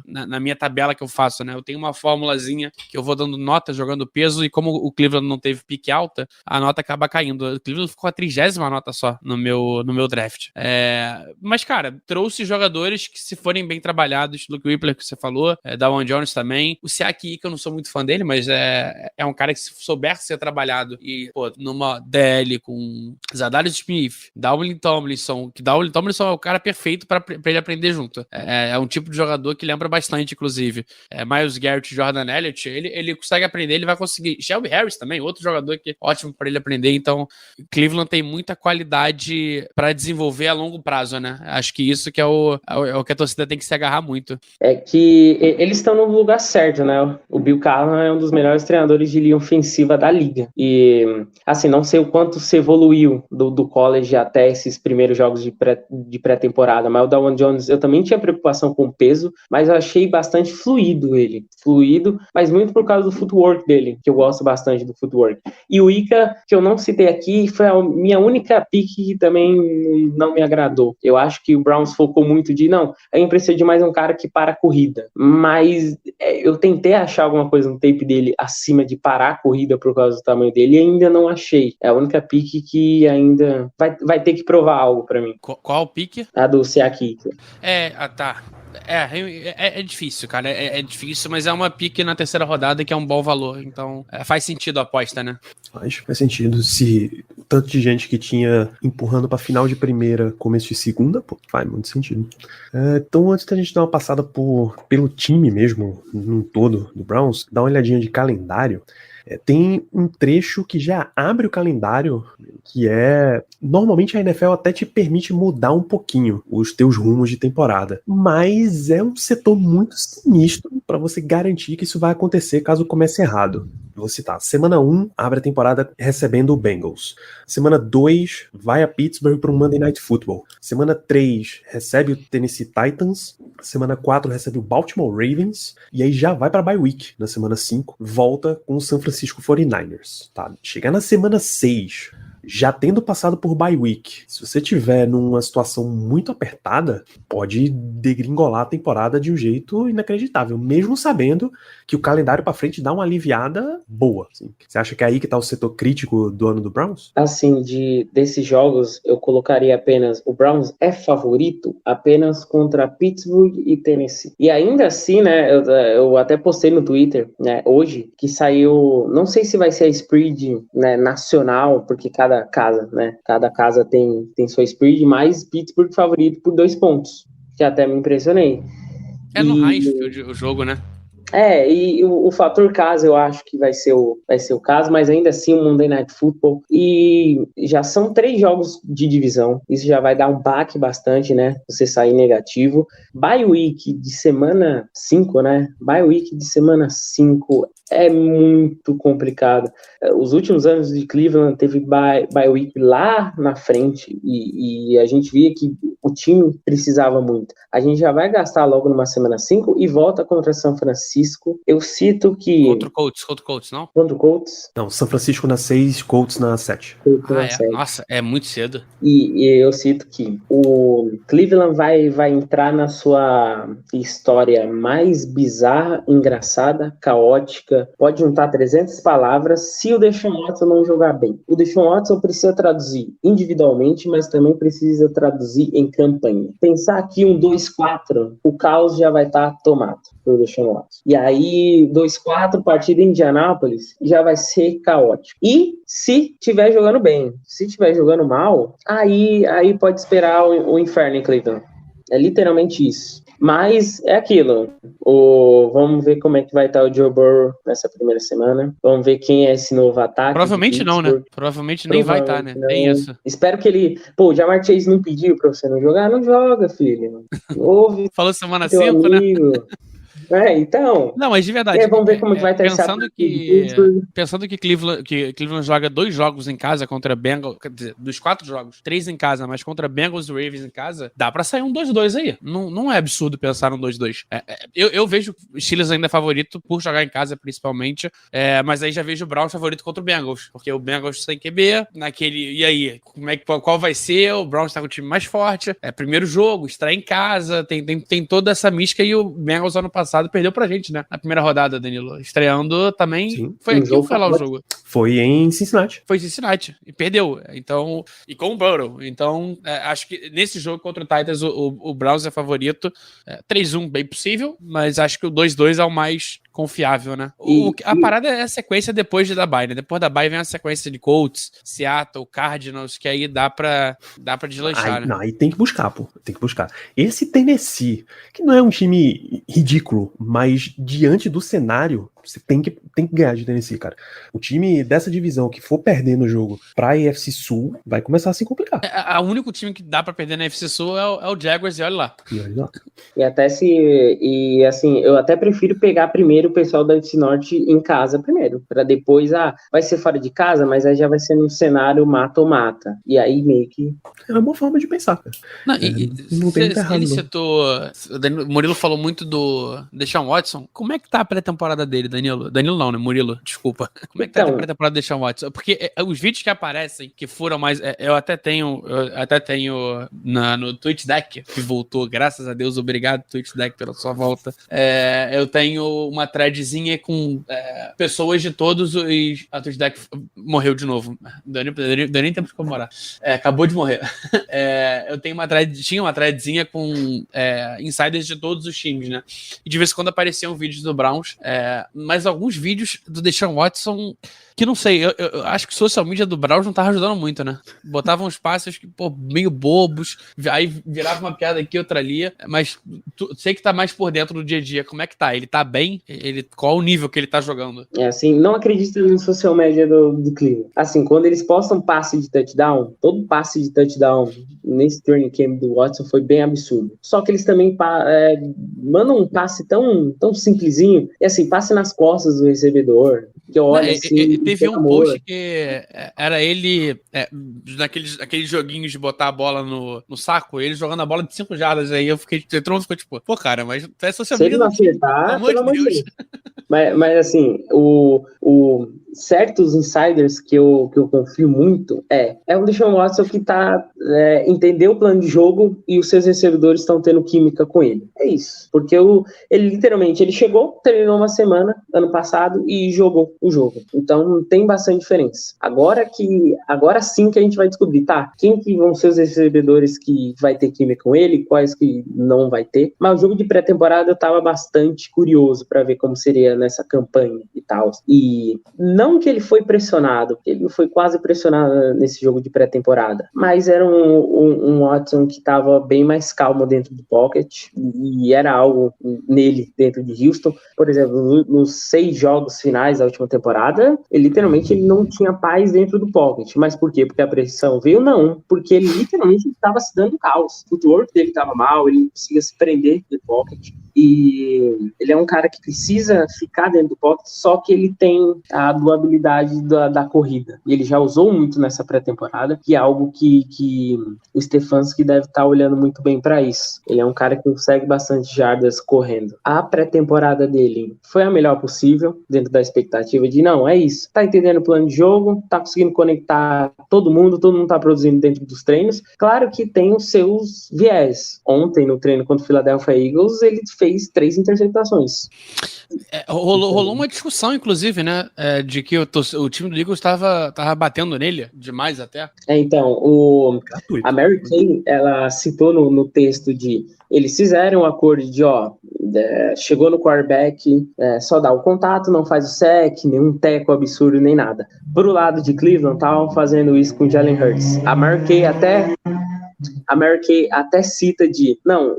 na minha tabela que eu faço, né? Eu tenho uma formulazinha que eu vou dando nota, jogando peso, e como o Cleveland não teve pique alta, a nota acaba caindo. O Cleveland ficou a 30ª nota só no meu draft. Mas, cara, trouxe jogadores que, se forem bem trabalhados, Luke Whippler, que você falou, Dawan Jones também, o Siaki, que eu não sou muito fã dele, mas é um cara que, se souber ser trabalhado e, pô, numa DL com Zadarius Smith, Dalvin Tomlinson, que Dalvin Tomlinson é o cara perfeito pra ele aprender junto. É um tipo de jogador que lembra bastante, inclusive. Miles Garrett e Jordan Elliott, ele consegue aprender, ele vai conseguir. Shelby Harris também, outro jogador que é ótimo pra ele aprender. Então, Cleveland tem muita qualidade pra desenvolver a longo prazo, né? Acho que isso que é o que a torcida tem que se agarrar muito. É que eles estão no lugar certo, né? O Bill Callahan é um dos melhores treinadores de linha ofensiva da liga. E, assim, não sei o quanto se evoluiu do college até esses primeiros jogos de pré-temporada, mas o Dawan Jones, eu também tinha preocupação com o peso, mas eu achei bastante fluido ele. Fluido, mas muito por causa do footwork dele, que eu gosto bastante do footwork. E o Ika, que eu não citei aqui, foi a minha única pick que também não me agradou. Eu acho que o Browns focou muito não, a gente precisa de mais um cara que para a corrida. Mas eu tentei achar alguma coisa no tape dele acima de parar a corrida por causa do tamanho dele e ainda não achei. É a única pick que ainda vai ter que provar algo pra mim. Qual pick? A do Siaki. Tá. É difícil, cara. É difícil, mas é uma pique na 3ª rodada que é um bom valor. Então, faz sentido a aposta, né? Faz sentido. Se o tanto de gente que tinha empurrando pra final de primeira, começo de segunda, pô, faz muito sentido. Então, antes da gente dar uma passada pelo time mesmo, num todo, do Browns, dá uma olhadinha de calendário. Tem um trecho que já abre o calendário, que normalmente a NFL até te permite mudar um pouquinho os teus rumos de temporada, mas é um setor muito sinistro para você garantir que isso vai acontecer caso comece errado. Vou citar, semana 1 abre a temporada recebendo o Bengals, semana 2 vai a Pittsburgh para um Monday Night Football, semana 3 recebe o Tennessee Titans, semana 4 recebe o Baltimore Ravens, e aí já vai para bye week na semana 5, volta com o San Francisco 49ers, tá? Chegar na semana 6, já tendo passado por bye week, se você tiver numa situação muito apertada, pode degringolar a temporada de um jeito inacreditável, mesmo sabendo que o calendário pra frente dá uma aliviada boa. Assim. Você acha que é aí que tá o setor crítico do ano do Browns? Assim, desses jogos, eu colocaria apenas o Browns é favorito apenas contra Pittsburgh e Tennessee. E ainda assim, né, eu até postei no Twitter, né, hoje, que saiu, não sei se vai ser a spread, né, nacional, porque cada casa tem sua spread, mas Pittsburgh favorito por 2 pontos, que até me impressionei. No Highfield o jogo, né? E o fator casa eu acho que vai ser o caso, mas ainda assim o Monday Night Football, e já são 3 jogos de divisão, isso já vai dar um baque bastante, né, você sair negativo. Bye week de semana 5, né, bye week de semana 5 é muito complicado. Os últimos anos de Cleveland teve bye week lá na frente e a gente via que o time precisava muito. A gente já vai gastar logo numa semana 5 e volta contra São Francisco. Eu cito que... Contra o Colts, não? Contra o Colts? Não, São Francisco na 6, Colts na 7. Nossa, é muito cedo. E eu cito que o Cleveland vai entrar na sua história mais bizarra, engraçada, caótica, pode juntar 300 palavras se o Deshaun Watson não jogar bem. O Deshaun Watson precisa traduzir individualmente, mas também precisa traduzir em campanha. Pensar aqui um 2-4, o caos já vai estar tomado pelo Deshaun Watson. E aí, 2-4, partida em Indianápolis, já vai ser caótico. E se estiver jogando bem, se estiver jogando mal, aí pode esperar o inferno em Cleveland. É literalmente isso. Mas é aquilo. Vamos ver como é que vai estar o Joe Burrow nessa primeira semana. Vamos ver quem é esse novo ataque. Provavelmente não, né? Provavelmente nem vai estar, né? Tem isso. Espero que ele... Pô, o Ja'Marr Chase não pediu pra você não jogar? Não joga, filho. Ouve. Falou semana 5, né? Então. Não, mas de verdade. Vamos ver como vai ter Pensando que Cleveland joga 2 jogos em casa contra Bengals, quer dizer, dos 4 jogos, 3 em casa, mas contra Bengals e Ravens em casa, dá pra sair um 2-2 aí. Não é absurdo pensar num 2-2. Eu vejo o Steelers ainda favorito por jogar em casa, principalmente, mas aí já vejo o Browns favorito contra o Bengals, porque o Bengals sem QB, e aí, qual vai ser? O Browns tá com o time mais forte, primeiro jogo, estreia em casa, tem toda essa mística, e o Bengals ano passado perdeu pra gente, né? Na primeira rodada, Danilo. Estreando também. Sim. Foi aqui ou foi lá o jogo? Foi em Cincinnati. Foi em Cincinnati. E perdeu. Então, e com o Burrow. Então, acho que nesse jogo contra o Titans, o Browns é favorito. 3-1, bem possível, mas acho que o 2-2 é o mais confiável, né? A parada é a sequência depois da bye, né? Depois da bye vem a sequência de Colts, Seattle, Cardinals, que aí dá pra deslanchar, né? Não, aí tem que buscar, pô. Tem que buscar. Esse Tennessee, que não é um time ridículo, mas diante do cenário, você tem que ganhar de Tennessee, cara. O time dessa divisão que for perder no jogo pra AFC Sul, vai começar a se complicar. O único time que dá pra perder na AFC Sul é o Jaguars, e olha lá. E assim, eu até prefiro pegar primeiro o pessoal da AFC Norte em casa primeiro, pra depois, vai ser fora de casa, mas aí já vai ser num cenário mata ou mata. E aí meio que... É uma boa forma de pensar, cara. Não tem errado, ele citou... O Murilo falou muito do Deshaun Watson. Como é que tá a pré-temporada dele, Danilo? Danilo não, né? Murilo, desculpa. Como é que tá a pré-temporada do Deshaun Watson? Porque os vídeos que aparecem, que foram mais... Eu até tenho no TweetDeck, que voltou, graças a Deus, obrigado, TweetDeck, pela sua volta. Eu tenho uma threadzinha com pessoas de todos os... A TweetDeck morreu de novo. Deu nem tempo de comemorar. Acabou de morrer. Eu tenho tinha uma threadzinha com insiders de todos os times, né? E de vez em quando apareciam vídeos do Browns, mas alguns vídeos do Deshaun Watson, que não sei, eu acho que o social media do Browns não tava ajudando muito, né? Botavam uns passos que, meio bobos, aí virava uma piada aqui, outra ali, mas sei que tá mais por dentro do dia a dia. Como é que tá? Ele tá bem? Qual o nível que ele tá jogando? Assim, não acredito no social media do Cleveland. Assim, quando eles postam passe de touchdown, todo passe de touchdown nesse training camp do Watson foi bem absurdo. Só que eles também mandam um passe tão simplesinho, e assim, passe nas costas do recebedor, que olha assim... Teve um post que era ele naqueles joguinhos de botar a bola no saco, ele jogando a bola de 5 jardas, aí eu fiquei tipo, pô, cara, mas é social media. Se ele não acertar, pelo amor de Deus. Mas assim, certos insiders que eu confio muito é o Deshaun Watson que entendeu o plano de jogo e os seus recebedores estão tendo química com ele. É isso. Porque ele literalmente, chegou, treinou uma semana, ano passado, e jogou o jogo. Então tem bastante diferença. Agora sim que a gente vai descobrir, quem que vão ser os recebedores que vai ter química com ele, quais que não vai ter. Mas o jogo de pré-temporada eu tava bastante curioso para ver como seria nessa campanha e tal. E não que ele foi pressionado, porque ele foi quase pressionado nesse jogo de pré-temporada, mas era um Watson que estava bem mais calmo dentro do pocket, e era algo nele dentro de Houston. Por exemplo, nos 6 jogos finais da última temporada, ele literalmente não tinha paz dentro do pocket. Mas por quê? Porque a pressão veio? Não, porque ele literalmente estava se dando caos. O footwork dele estava mal, ele não conseguia se prender no pocket. E ele é um cara que precisa ficar dentro do pocket, só que ele tem a habilidade da corrida. E ele já usou muito nessa pré-temporada, que é algo que o Stefanski deve estar olhando muito bem para isso. Ele é um cara que consegue bastante jardas correndo. A pré-temporada dele foi a melhor possível, dentro da expectativa de, não, é isso. Tá entendendo o plano de jogo, tá conseguindo conectar todo mundo tá produzindo dentro dos treinos. Claro que tem os seus viés. Ontem, no treino contra o Philadelphia Eagles, ele fez 3 interceptações. Rolou uma discussão, inclusive, né? De que o time do Eagles tava batendo nele demais até. Então, a Mary Kay, ela citou no texto de eles fizeram um acordo de, chegou no quarterback, só dá o contato, não faz o sec, nenhum teco absurdo, nem nada. Pro lado de Cleveland, estavam fazendo isso com o Jalen Hurts. A Mary Kay A Mary Kay até cita não,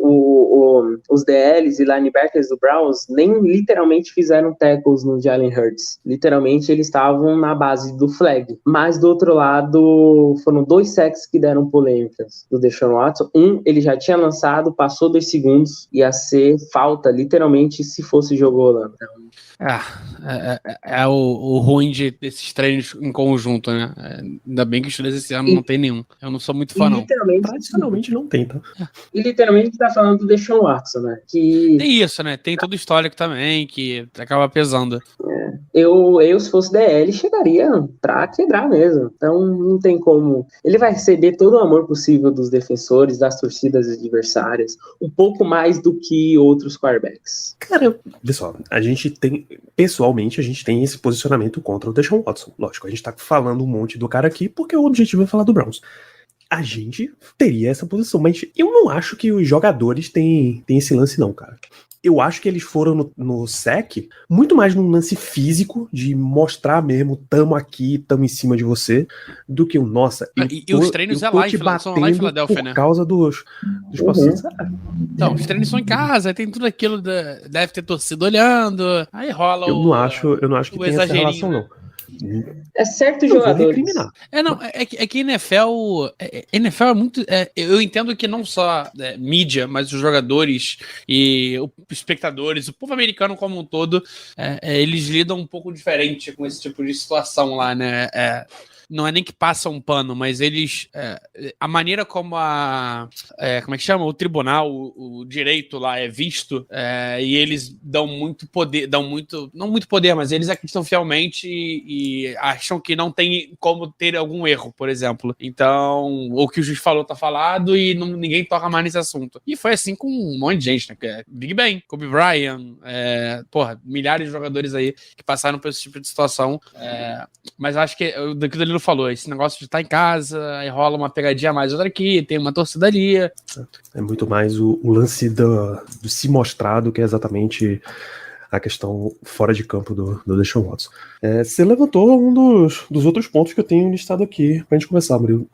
os DLs e linebackers do Browns nem literalmente fizeram tackles no Jalen Hurts. Literalmente eles estavam na base do flag. Mas do outro lado, foram 2 sacks que deram polêmicas do Deshaun Watson. Ele já tinha lançado, passou 2 segundos, ia ser falta, literalmente, se fosse jogo rolando. É o ruim desses treinos em conjunto, né? Ainda bem que os três esse ano não tem nenhum. Eu não sou muito fã, não. Tradicionalmente não tem, tá? E literalmente tá falando do Deshaun Watson, né? Que tem isso, né? Tem todo o histórico também, que acaba pesando. Eu, se fosse DL, chegaria pra quebrar mesmo. Então, não tem como. Ele vai receber todo o amor possível dos defensores, das torcidas adversárias, um pouco mais do que outros quarterbacks. Cara, pessoal, pessoalmente, a gente tem esse posicionamento contra o Deshaun Watson. Lógico, a gente tá falando um monte do cara aqui porque o objetivo é falar do Browns. A gente teria essa posição, mas eu não acho que os jogadores têm esse lance não, cara. Eu acho que eles foram no sec muito mais num lance físico, de mostrar mesmo, tamo aqui, tamo em cima de você, do que o nossa. E os treinos são lá em Filadélfia, né? Por causa dos pacientes. Então, os treinos são em casa, tem tudo aquilo, deve ter torcida olhando, aí rola eu não acho que tem essa relação, não. É certo, jogador. É que NFL é muito. Eu entendo que não só mídia, mas os jogadores e os espectadores, o povo americano como um todo, eles lidam um pouco diferente com esse tipo de situação lá, né? Não é nem que passa um pano, mas eles... a maneira como como é que chama? O tribunal, o direito lá é visto, e eles dão muito poder, não muito poder, mas eles acreditam fielmente e acham que não tem como ter algum erro, por exemplo. Então, o que o juiz falou tá falado e ninguém toca mais nesse assunto. E foi assim com um monte de gente, né? Big Ben, Kobe Bryant, milhares de jogadores aí que passaram por esse tipo de situação. Mas acho que do que o Danilo falou, esse negócio de estar em casa, aí rola uma pegadinha mais outra aqui, tem uma torcida ali. É muito mais o lance do se mostrar do que é exatamente a questão fora de campo do Deshaun Watson. Você levantou um dos outros pontos que eu tenho listado aqui pra gente começar, Murilo.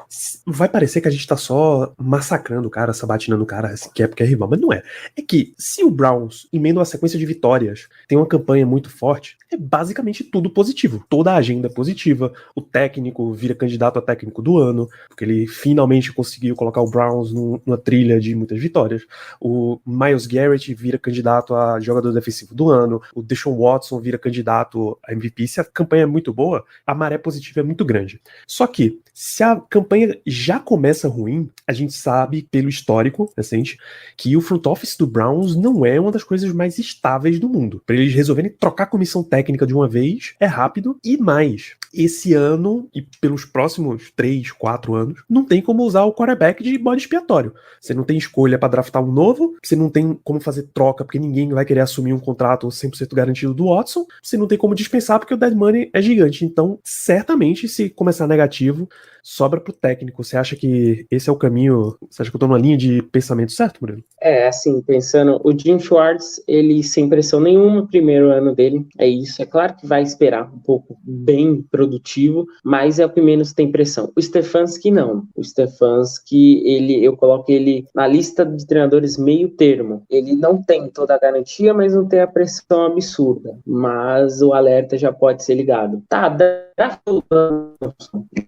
Vai parecer que a gente tá só massacrando o cara, sabatinando o cara, que é porque é rival, mas não é. É que se o Browns, em meio a uma sequência de vitórias, tem uma campanha muito forte, é basicamente tudo positivo. Toda a agenda é positiva. O técnico vira candidato a técnico do ano, porque ele finalmente conseguiu colocar o Browns numa trilha de muitas vitórias. O Myles Garrett vira candidato a jogador defensivo do ano. O Deshaun Watson vira candidato a MVP. Se a campanha é muito boa, a maré positiva é muito grande. Só que, se a campanha já começa ruim, a gente sabe, pelo histórico recente, que o front office do Browns não é uma das coisas mais estáveis do mundo. Para eles resolverem trocar a comissão técnica de uma vez, é rápido e mais. Esse ano, e pelos próximos 3, 4 anos, não tem como usar o quarterback de bode expiatório. Você não tem escolha para draftar um novo, você não tem como fazer troca, porque ninguém vai querer assumir um contrato 100% garantido do Watson, você não tem como dispensar, porque o dead money é gigante. Então, certamente, se começar negativo, sobra pro técnico. Você acha que esse é o caminho? Você acha que eu tô numa linha de pensamento certo, Murilo? Assim, pensando, o Jim Schwartz, ele sem pressão nenhuma, primeiro ano dele, é isso. É claro que vai esperar um pouco bem produtivo, mas é o que menos tem pressão. O Stefanski não. O Stefanski, eu coloco ele na lista de treinadores meio termo. Ele não tem toda a garantia, mas não tem a pressão absurda. Mas o alerta já pode ser ligado.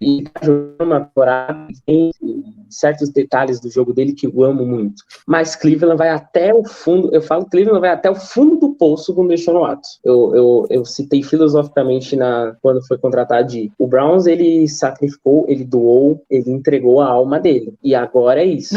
E tá jogando uma temporada, tem certos detalhes do jogo dele que eu amo muito. Mas Cleveland vai até o fundo, Cleveland vai até o fundo do poço com o Deshaun Watson. Eu citei filosoficamente quando foi contratado o Browns, ele sacrificou, ele doou, ele entregou a alma dele. E agora é isso.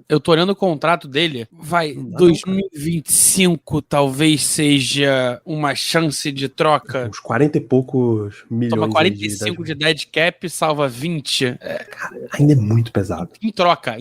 Eu tô olhando o contrato dele, 2025 talvez seja uma chance de troca. Uns 40 e poucos milhões. Toma 45 de dead cap, salva 20. Cara, ainda é muito pesado. Em troca.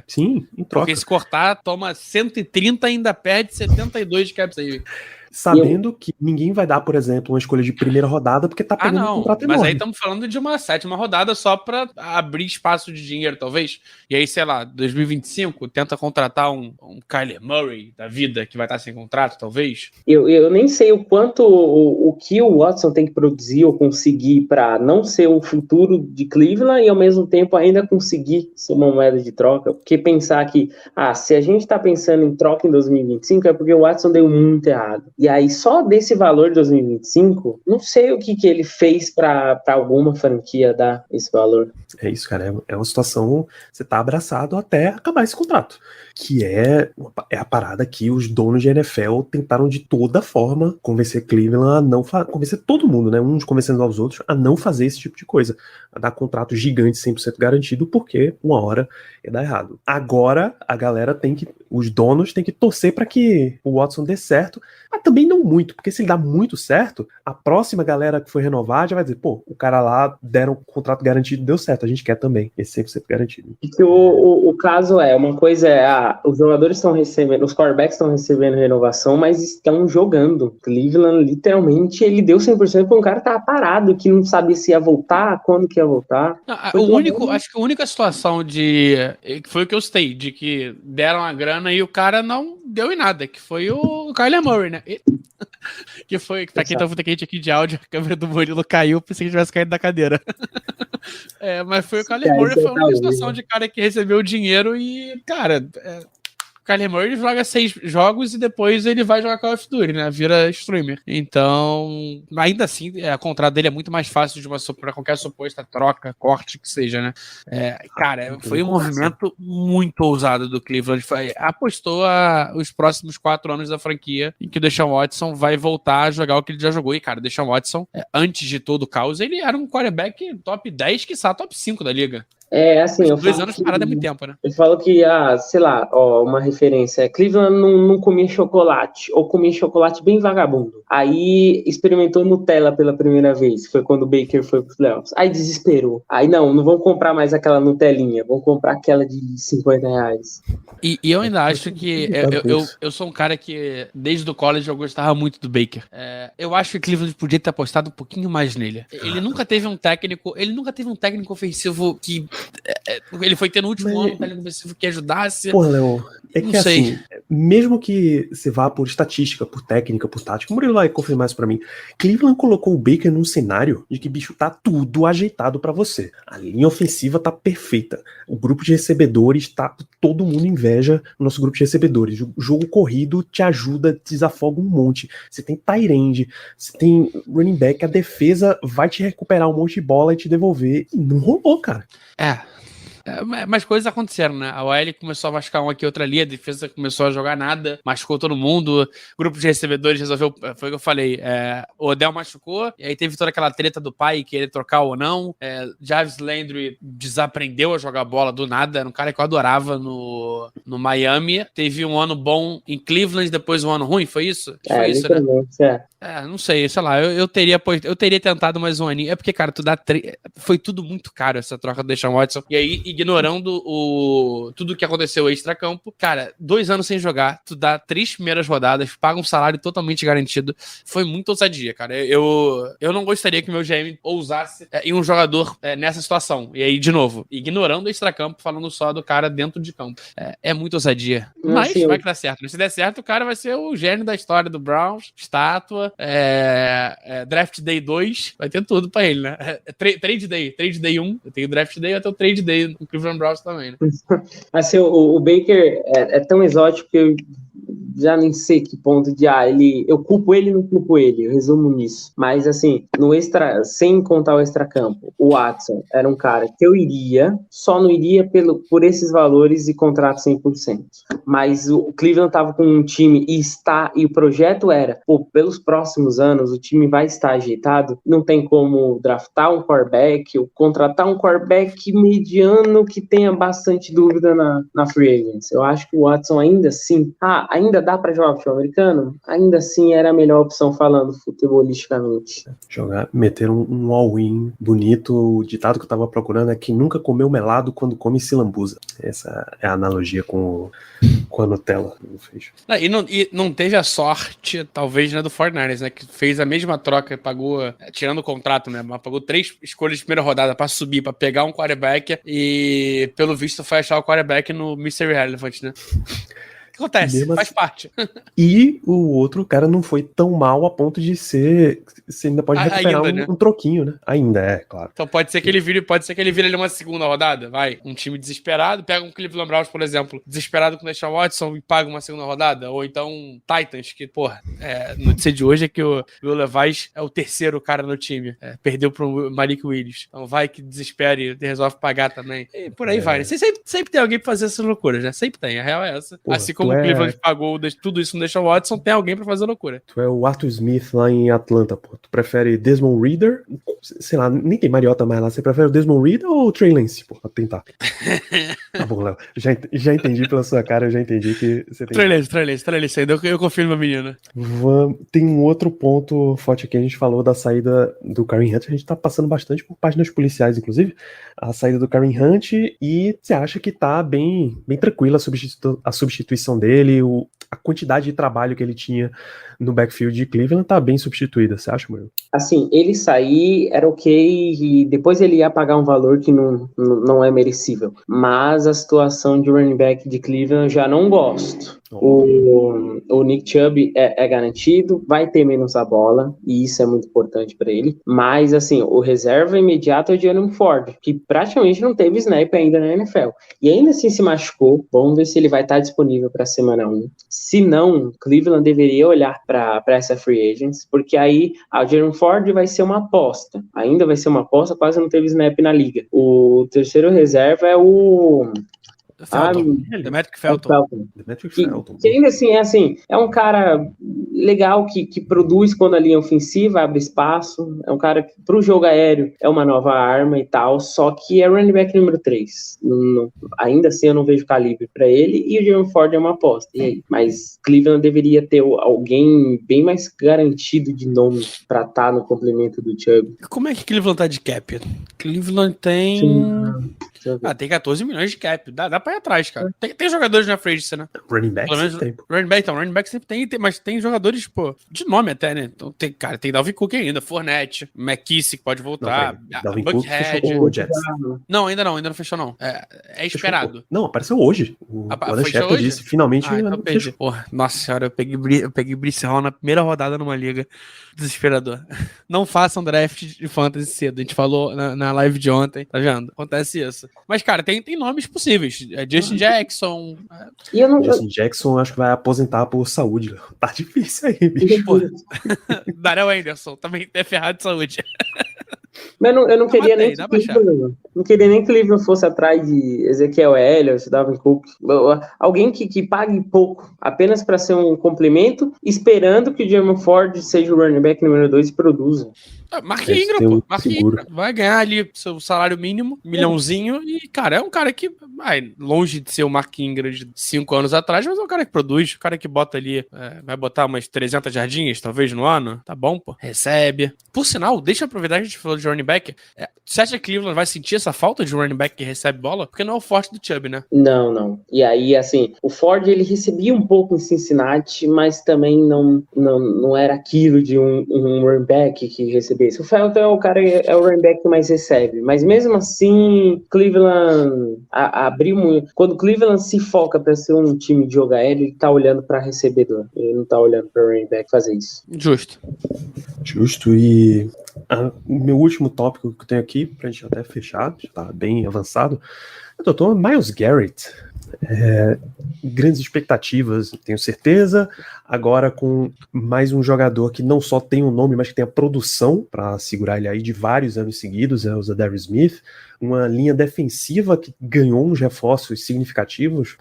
Sim, em troca. Porque se cortar, toma 130 e ainda perde 72 de cap aí. sabendo que ninguém vai dar, por exemplo, uma escolha de primeira rodada porque tá pegando um contrato enorme. Mas aí estamos falando de uma 7ª rodada só pra abrir espaço de dinheiro, talvez. E aí, sei lá, 2025, tenta contratar um Kyler Murray da vida que vai estar sem contrato, talvez. Eu nem sei o quanto o que o Watson tem que produzir ou conseguir para não ser o futuro de Cleveland e ao mesmo tempo ainda conseguir ser uma moeda de troca. Porque pensar que, se a gente está pensando em troca em 2025 é porque o Watson deu muito errado. E aí só desse valor de 2025, não sei o que ele fez para alguma franquia dar esse valor. É isso, cara. É uma situação, você tá abraçado até acabar esse contrato. Que é a parada que os donos de NFL tentaram de toda forma convencer Cleveland a não convencer todo mundo, né? Uns convencendo aos outros a não fazer esse tipo de coisa. A dar contrato gigante 100% garantido, porque uma hora ia dar errado. Agora, a galera os donos têm que torcer para que o Watson dê certo, mas também não muito, porque se ele dá muito certo, a próxima galera que foi renovar já vai dizer, pô, o cara lá deram um contrato garantido, deu certo, a gente quer também, esse 100% garantido. O caso uma coisa os jogadores estão recebendo, os quarterbacks estão recebendo renovação, mas estão jogando. Cleveland, literalmente, ele deu 100% para um cara que tava parado, que não sabia se ia voltar, quando que ia voltar. Acho que a única situação que foi o que eu citei, de que deram a grana e o cara não deu em nada, que foi o Kyler Murray, né? Que foi, pra quem tá muito quente aqui de áudio, a câmera do Murilo caiu, pensei que tivesse caído da cadeira. Mas foi o Kyler Murray, foi uma situação de cara que recebeu o dinheiro e, cara, o Kyler Murray joga 6 jogos e depois ele vai jogar Call of Duty, né? Vira streamer. Então, ainda assim, a contrato dele é muito mais fácil para qualquer suposta troca, corte que seja, né? Cara, foi um movimento muito ousado do Cleveland. Apostou os próximos 4 anos da franquia em que o Deshaun Watson vai voltar a jogar o que ele já jogou. E, cara, o Deshaun Watson, antes de todo o caos, ele era um quarterback top 10, quiçá top 5 da liga. Assim, eu 2 anos parado é muito tempo, né? Eu falo que, sei lá, uma referência, Cleveland não comia chocolate, ou comia chocolate bem vagabundo. Aí experimentou Nutella pela primeira vez, foi quando o Baker foi pros playoffs. Aí desesperou. Aí não vão comprar mais aquela Nutelinha, vão comprar aquela de R$50. E eu ainda acho que eu sou um cara que, desde o college, eu gostava muito do Baker. Eu acho que Cleveland podia ter apostado um pouquinho mais nele. Ele nunca teve um técnico ofensivo que ele foi ter no último ano um técnico ofensivo que ajudasse. Porra, Léo, que assim, mesmo que você vá por estatística, por técnica, por tática, o Murilo vai confirmar isso pra mim, Cleveland colocou o Baker num cenário de que, bicho, tá tudo ajeitado pra você. A linha ofensiva tá perfeita. O grupo de recebedores tá... Todo mundo inveja o nosso grupo de recebedores. O jogo corrido te ajuda, desafoga um monte. Você tem tight end, você tem running back, a defesa vai te recuperar um monte de bola e te devolver. E não rolou, cara. Mas coisas aconteceram, né? A OL começou a machucar um aqui, outra ali, a defesa começou a jogar nada, machucou todo mundo, o grupo de recebedores resolveu, foi o que eu falei, o Odell machucou, e aí teve toda aquela treta do pai, querer trocar ou não, Jarvis Landry desaprendeu a jogar bola do nada, era um cara que eu adorava no Miami, teve um ano bom em Cleveland, depois um ano ruim, foi isso? Foi isso, né? Não sei, sei lá, eu teria tentado mais um aninho, porque, cara, foi tudo muito caro essa troca do Deshaun Watson, e aí, ignorando tudo que aconteceu extra-campo, cara, 2 anos sem jogar, tu dá 3 primeiras rodadas, paga um salário totalmente garantido, foi muito ousadia, cara. Eu não gostaria que meu GM ousasse em um jogador nessa situação. E aí, de novo, ignorando o extra-campo, falando só do cara dentro de campo. É muito ousadia. Mas vai que dá certo. Se der certo, o cara vai ser o gênio da história do Browns, estátua, Draft Day 2, vai ter tudo pra ele, né? Trade Day 1, eu tenho Draft Day, eu tenho Trade Day o Cleveland Browns também, né? Assim, o Baker é tão exótico que eu já nem sei que ponto de eu culpo ele, não culpo ele, eu resumo nisso. Mas assim, sem contar o extracampo, o Watson era um cara que eu só não iria por esses valores e contrato 100%. Mas o Cleveland tava com um time e o projeto era, pelos próximos anos o time vai estar ajeitado, não tem como draftar um quarterback ou contratar um quarterback mediano que tenha bastante dúvida na free agency. Eu acho que o Watson ainda assim ainda dá pra jogar futebol americano? Ainda assim era a melhor opção falando futebolisticamente. Meter um all-in bonito. O ditado que eu tava procurando é quem nunca comeu melado quando come se lambuza. Essa é a analogia com a Nutella. E não teve a sorte, talvez, né, do 49ers, né? Que fez a mesma troca, pagou, tirando o contrato, né? Mas pagou 3 escolhas de primeira rodada pra subir, pra pegar um quarterback e, pelo visto, foi achar o quarterback no Mystery Relevant, né? Acontece, faz parte. E o outro cara não foi tão mal a ponto de ser. Você ainda pode recuperar ainda, né? um troquinho, né? Ainda, claro. Então pode ser que ele vire ali uma segunda rodada, vai. Um time desesperado, pega um Cleveland Browns, por exemplo, desesperado com o Deshaun Watson e paga uma segunda rodada. Ou então Titans, que, porra, notícia de hoje é que o Will Levis é o terceiro cara no time. Perdeu pro Malik Willis. Então vai que desespere e resolve pagar também. E por aí vai, né? Sempre tem alguém pra fazer essas loucuras, né? Sempre tem. A real é essa. Porra, assim como o Cleveland pagou tudo isso no Deshaun Watson, tem alguém pra fazer loucura. Tu é o Arthur Smith lá em Atlanta, pô. Tu prefere Desmond Reader? Sei lá, nem tem Mariota mais lá. Você prefere o Desmond Reader ou o Trey Lance, pô? Pra tentar. Tá bom, Léo. Já entendi pela sua cara, eu já entendi que você tem... Trey Lance, ainda eu confio numa menina. Tem um outro ponto forte aqui, a gente falou da saída do Kareem Hunt, a gente tá passando bastante por páginas policiais, inclusive, a saída do Kareem Hunt, e você acha que tá bem tranquila a substituição dele, a quantidade de trabalho que ele tinha no backfield de Cleveland tá bem substituída, você acha, Murilo? Assim, ele sair era ok, e depois ele ia pagar um valor que não é merecível. Mas a situação de running back de Cleveland eu já não gosto. O Nick Chubb é garantido, vai ter menos a bola, e isso é muito importante para ele. Mas, assim, o reserva imediato é o Jalen Ford, que praticamente não teve snap ainda na NFL. E ainda assim se machucou. Vamos ver se ele vai estar disponível para a semana 1. Se não, Cleveland deveria olhar para essa free agents, porque aí o Jalen Ford vai ser uma aposta. Ainda vai ser uma aposta, quase não teve snap na liga. O terceiro reserva é o... Demetric Felton. Que ainda assim, é um cara legal que produz quando a linha ofensiva abre espaço, é um cara que pro jogo aéreo é uma nova arma e tal, só que é running back número 3. Ainda assim eu não vejo calibre pra ele, e o Jalen Ford é uma aposta. E aí? Mas Cleveland deveria ter alguém bem mais garantido de nome pra estar no complemento do Chubb. Como é que Cleveland tá de cap? Cleveland tem... tem 14 milhões de cap. Dá pra ir atrás, cara. Tem jogadores na free agency, né? Running back sempre tem. Running back sempre tem, mas tem jogadores, pô, de nome até, né? Então tem Dalvin Cook ainda, Fournette, McKissick pode voltar, Dalvin Cook fechou com o Jets. Não, ainda não fechou não. É esperado. Fechou. Não, apareceu hoje. O Alan Shepard disse, finalmente. Então fechou. Porra, nossa senhora, eu peguei Brice Hall na primeira rodada numa liga. Desesperador. Não façam draft de fantasy cedo. A gente falou na live de ontem, tá vendo? Acontece isso. Mas, cara, tem nomes possíveis. Justin Jackson. Justin Jackson acho que vai aposentar por saúde. Tá difícil aí, bicho. Darrell Anderson também é ferrado de saúde. Mas eu não queria nem que Cleveland fosse atrás de Ezequiel Elliott, Dalvin Cook, alguém que pague pouco, apenas para ser um complemento, esperando que o Jalen Ford seja o running back número 2 e produza. Mark Ingram, vai ganhar ali seu salário mínimo, $1 milhãozinho, e, cara, é um cara que vai longe de ser o Mark Ingram de 5 anos atrás, mas é um cara que produz, um cara que bota ali, vai botar umas 300 jardinhas, talvez, no ano, tá bom, pô, recebe. Por sinal, deixa eu aproveitar que a gente falou de running back, você acha que Cleveland vai sentir essa falta de running back que recebe bola? Porque não é o forte do Chubb, né? Não. E aí, assim, o Ford, ele recebia um pouco em Cincinnati, mas também não era aquilo de um running back que recebia. O Felton é o running back que mais recebe, mas mesmo assim Cleveland abriu muito. Quando Cleveland se foca para ser um time de jogo aéreo, ele tá olhando para recebedor, ele não tá olhando para running back fazer isso. Justo. E o meu último tópico que eu tenho aqui, pra gente até fechar, já tá bem avançado, doutor Myles Garrett. Grandes expectativas, tenho certeza. Agora com mais um jogador que não só tem o nome, mas que tem a produção para segurar ele aí de vários anos seguidos, é o Zadarius Smith. Uma linha defensiva que ganhou uns reforços significativos.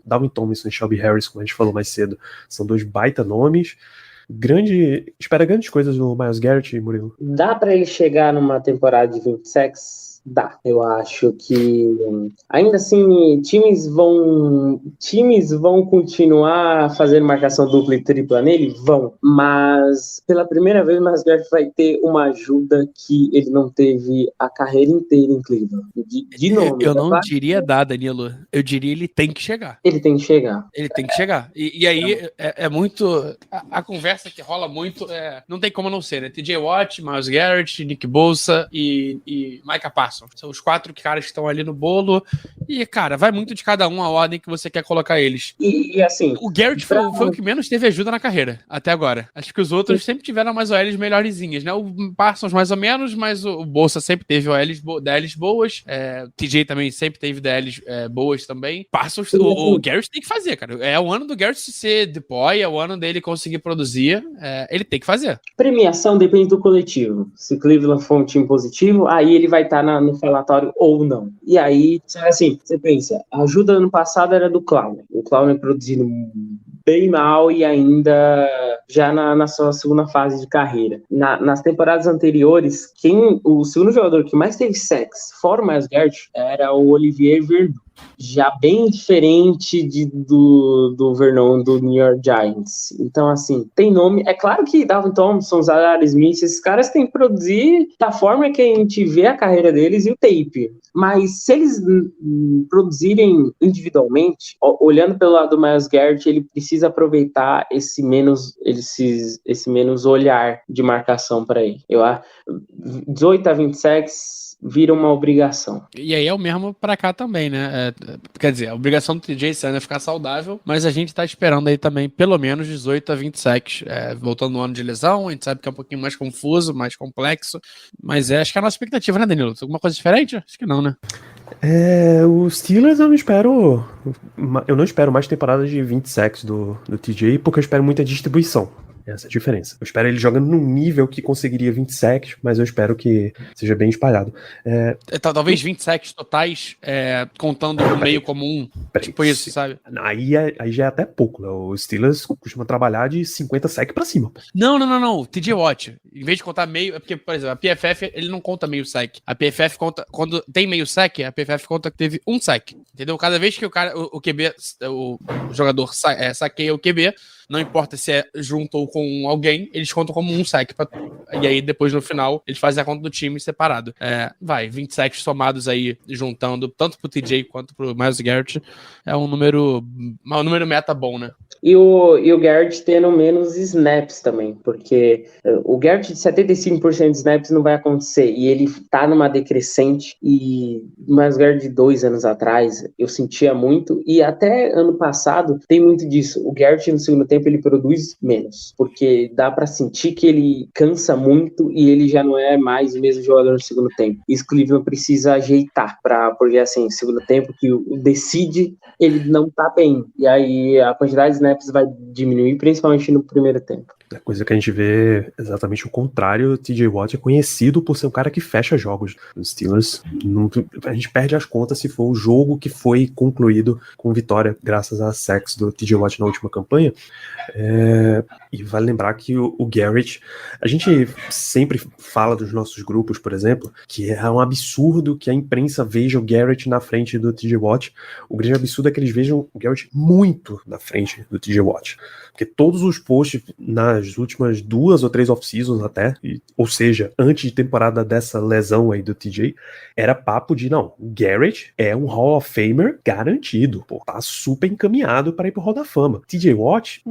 Dalvin Tomlinson e Shelby Harris, como a gente falou mais cedo, são 2 baita nomes. Espera grandes coisas do Myles Garrett, Murilo. Dá para ele chegar numa temporada de 20 sacks? Dá. Eu acho que ainda assim times vão continuar fazendo marcação dupla e tripla nele? Vão. Mas pela primeira vez o Myles Garrett vai ter uma ajuda que ele não teve a carreira inteira em Cleveland. De nome. Eu não diria dar, Danilo. Eu diria ele tem que chegar. Ele tem que chegar. Ele tem que chegar. E aí é muito. A conversa que rola muito. Não tem como não ser, né? TJ Watt, Myles Garrett, Nick Bosa e Micah Parsons. São os 4 caras que estão ali no bolo. E, cara, vai muito de cada um a ordem que você quer colocar eles. E assim. O Garrett foi o que menos teve ajuda na carreira, até agora. Acho que os outros sempre tiveram umas OLs melhorzinhas, né? O Parsons mais ou menos, mas o Bosa sempre teve DLs boas. O TJ também sempre teve DLs boas também. Parsons, o Garrett tem que fazer, cara. É o ano do Garrett ser deploy, é o ano dele conseguir produzir. Ele tem que fazer. Premiação depende do coletivo. Se Cleveland for um time positivo, aí ele vai estar no falatório ou não. E aí, assim, você pensa, a ajuda ano passado era do Clown. O Clown é produzindo bem mal e ainda já na sua segunda fase de carreira. Nas temporadas anteriores, o segundo jogador que mais teve sacks, fora o Myles Garrett, era o Olivier Vernon. Já bem diferente do Vernon do New York Giants. Então, assim, tem nome. É claro que Dalvin Thompson, Zadar Smith, esses caras têm que produzir da forma que a gente vê a carreira deles e o tape. Mas se eles produzirem individualmente, olhando pelo lado do Myles Garrett, ele precisa aproveitar esse menos olhar de marcação para ele. 18 a 20 sacks vira uma obrigação. E aí é o mesmo pra cá também, né? Quer dizer, a obrigação do TJ Sanders é ficar saudável, mas a gente tá esperando aí também pelo menos 18 a 20 sacks. Voltando no ano de lesão, a gente sabe que é um pouquinho mais confuso, mais complexo, mas acho que é a nossa expectativa, né, Danilo? Alguma coisa diferente? Acho que não, né? Os Steelers eu não espero mais temporadas de 20 sacks do TJ, porque eu espero muita distribuição. Essa é a diferença. Eu espero ele jogando num nível que conseguiria 20 sacks, mas eu espero que seja bem espalhado. Talvez 20 sacks totais, contando o meio comum. Tipo isso, sabe? Aí já é até pouco, né? O Steelers costuma trabalhar de 50 sacks pra cima. Não. TJ Watt. Em vez de contar meio... É porque, por exemplo, a PFF, ele não conta meio sack. A PFF conta... Quando tem meio sack, a PFF conta que teve um sack. Entendeu? Cada vez que o QB, o jogador saqueia o QB, não importa se é junto ou com alguém, eles contam como um sack. E aí, depois, no final, eles fazem a conta do time separado. 20 sacks somados aí, juntando tanto pro TJ quanto pro Myles Garrett. É um número meta bom, né? E o Garrett tendo menos snaps também, porque o Garrett de 75% de snaps não vai acontecer, e ele tá numa decrescente, e o Myles Garrett de 2 anos atrás, eu sentia muito, e até ano passado tem muito disso. O Garrett no segundo tempo ele produz menos, porque dá pra sentir que ele cansa muito e ele já não é mais o mesmo jogador no segundo tempo. Isso que o Cleveland precisa ajeitar, porque assim, segundo tempo que o decide, ele não tá bem, e aí a quantidade de snaps vai diminuir, principalmente no primeiro tempo. É coisa que a gente vê exatamente o contrário. O TJ Watt é conhecido por ser um cara que fecha jogos. Os Steelers, a gente perde as contas se for o jogo que foi concluído com vitória graças a sacks do TJ Watt na última campanha. E vale lembrar que o Garrett, a gente sempre fala dos nossos grupos, por exemplo, que é um absurdo que a imprensa veja o Garrett na frente do TJ Watt. O grande absurdo é que eles vejam o Garrett muito na frente do TJ Watt, porque todos os posts nas últimas 2 ou 3 off-seasons até, ou seja, antes de temporada dessa lesão aí do TJ, era papo de, não, o Garrett é um Hall of Famer garantido, tá super encaminhado para ir pro Hall da Fama. TJ Watt,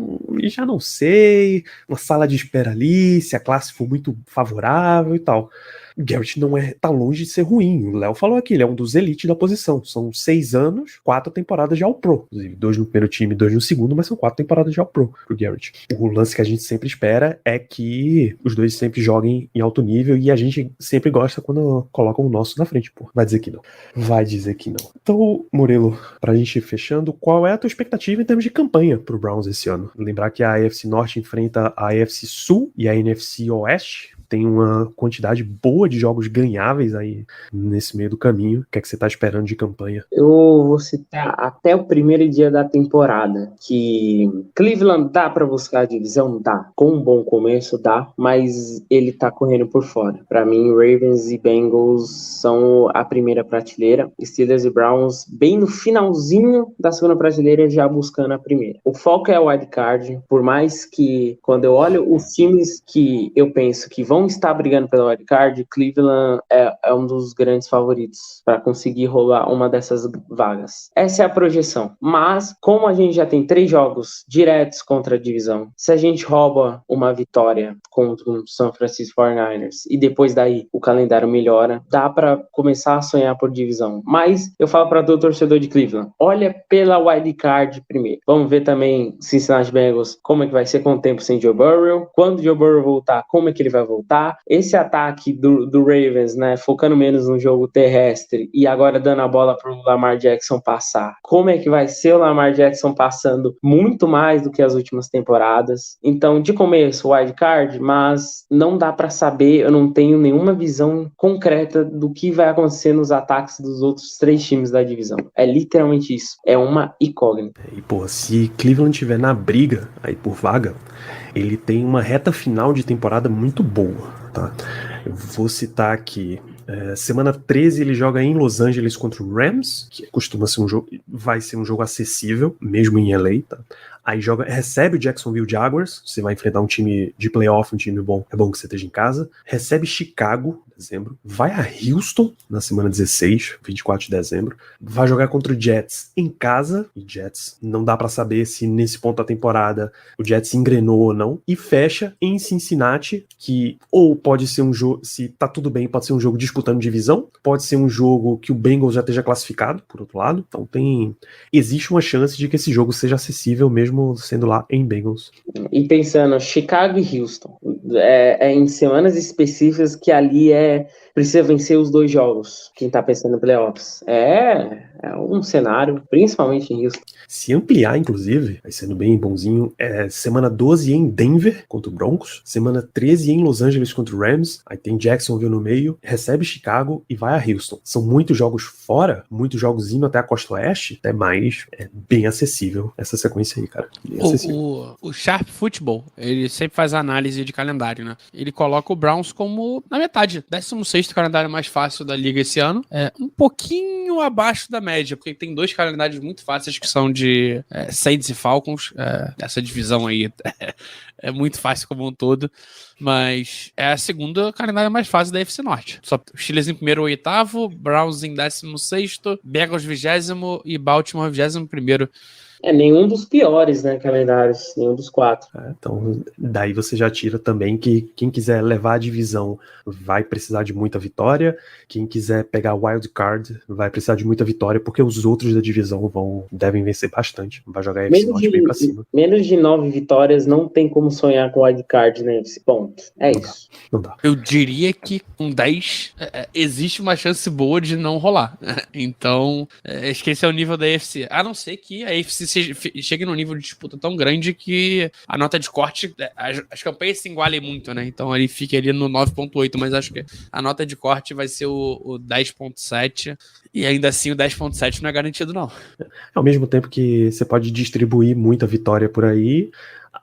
já não sei, uma sala de espera ali, se a classe for muito favorável e tal. O Garrett tá longe de ser ruim. O Léo falou aqui, ele é um dos elites da posição. São 6 anos, 4 temporadas de All-Pro. Inclusive, 2 no primeiro time, 2 no segundo, mas são 4 temporadas de All-Pro pro Garrett. O lance que a gente sempre espera é que os dois sempre joguem em alto nível, e a gente sempre gosta quando colocam o nosso na frente, pô. Vai dizer que não. Vai dizer que não. Então, Murilo, pra gente ir fechando, qual é a tua expectativa em termos de campanha pro Browns esse ano? Lembrar que a AFC Norte enfrenta a AFC Sul e a NFC Oeste. tem uma quantidade boa de jogos ganháveis aí nesse meio do caminho. O que é que você tá esperando de campanha? Eu vou citar até o primeiro dia da temporada, que Cleveland dá para buscar a divisão? Dá. Com um bom começo, dá, mas ele tá correndo por fora. Para mim, Ravens e Bengals são a primeira prateleira, Steelers e Browns bem no finalzinho da segunda prateleira, já buscando a primeira. O foco é o wildcard, por mais que quando eu olho os times que eu penso que vão estar brigando pela wildcard, Cleveland é um dos grandes favoritos para conseguir roubar uma dessas vagas. Essa é a projeção. Mas, como a gente já tem 3 jogos diretos contra a divisão, se a gente rouba uma vitória contra o San Francisco 49ers e depois daí o calendário melhora, dá para começar a sonhar por divisão. Mas eu falo para todo torcedor de Cleveland, olha pela wildcard primeiro. Vamos ver também Cincinnati Bengals, como é que vai ser com o tempo sem Joe Burrow. Quando o Joe Burrow voltar, como é que ele vai voltar? Esse ataque do Ravens, né, focando menos no jogo terrestre e agora dando a bola para o Lamar Jackson passar. Como é que vai ser o Lamar Jackson passando muito mais do que as últimas temporadas? Então, de começo, wildcard, mas não dá para saber, eu não tenho nenhuma visão concreta do que vai acontecer nos ataques dos outros 3 times da divisão. É literalmente isso. É uma incógnita. E, pô, se Cleveland estiver na briga aí por vaga, ele tem uma reta final de temporada muito boa, tá? Eu vou citar aqui. Semana 13 ele joga em Los Angeles contra o Rams, que costuma ser um jogo, vai ser um jogo acessível, mesmo em LA, tá? Aí recebe o Jacksonville Jaguars, você vai enfrentar um time de playoff, um time bom, é bom que você esteja em casa. Recebe Chicago, dezembro. Vai a Houston na semana 16, 24 de dezembro. Vai jogar contra o Jets em casa, e Jets não dá pra saber se nesse ponto da temporada o Jets engrenou ou não. E fecha em Cincinnati, que ou pode ser um jogo, se tá tudo bem, pode ser um jogo disputando divisão, pode ser um jogo que o Bengals já esteja classificado, por outro lado. Então existe uma chance de que esse jogo seja acessível mesmo sendo lá em Bengals. E pensando, Chicago e Houston, em semanas específicas que ali precisa vencer os 2 jogos, quem tá pensando em playoffs. É um cenário, principalmente em Houston. Se ampliar, inclusive, vai sendo bem bonzinho, semana 12 em Denver contra o Broncos, semana 13 em Los Angeles contra o Rams, aí tem Jacksonville no meio, recebe Chicago e vai a Houston. São muitos jogos fora, muitos jogos indo até a Costa Oeste, até mais, é bem acessível essa sequência aí, cara. O Sharp Football, ele sempre faz análise de calendário, né? Ele coloca o Browns como na metade, 16º calendário mais fácil da liga esse ano, um pouquinho abaixo da média, porque tem 2 calendários muito fáceis que são de Saints e Falcons, essa divisão aí é muito fácil como um todo, mas é a segunda calendário mais fácil da NFC Norte. Só Steelers em primeiro ou 8º, Browns em 16º, Bengals 20º e Baltimore 21º. Nenhum dos piores, né, calendários, nenhum dos 4. Então, daí você já tira também que quem quiser levar a divisão vai precisar de muita vitória, quem quiser pegar wild card vai precisar de muita vitória, porque os outros da divisão devem vencer bastante, vai jogar a FC Norte bem pra cima. Menos de 9 vitórias não tem como sonhar com wild card, né, esse ponto. Isso. Não dá. Eu diria que com 10 existe uma chance boa de não rolar. Então, acho que esse é o nível da AFC. A não ser que a AFC chegue num nível de disputa tão grande que a nota de corte, as campanhas se igualem muito, né? Então ele fica ali no 9.8, mas acho que a nota de corte vai ser o 10.7 e ainda assim o 10.7 não é garantido, não. Ao mesmo tempo que você pode distribuir muita vitória por aí,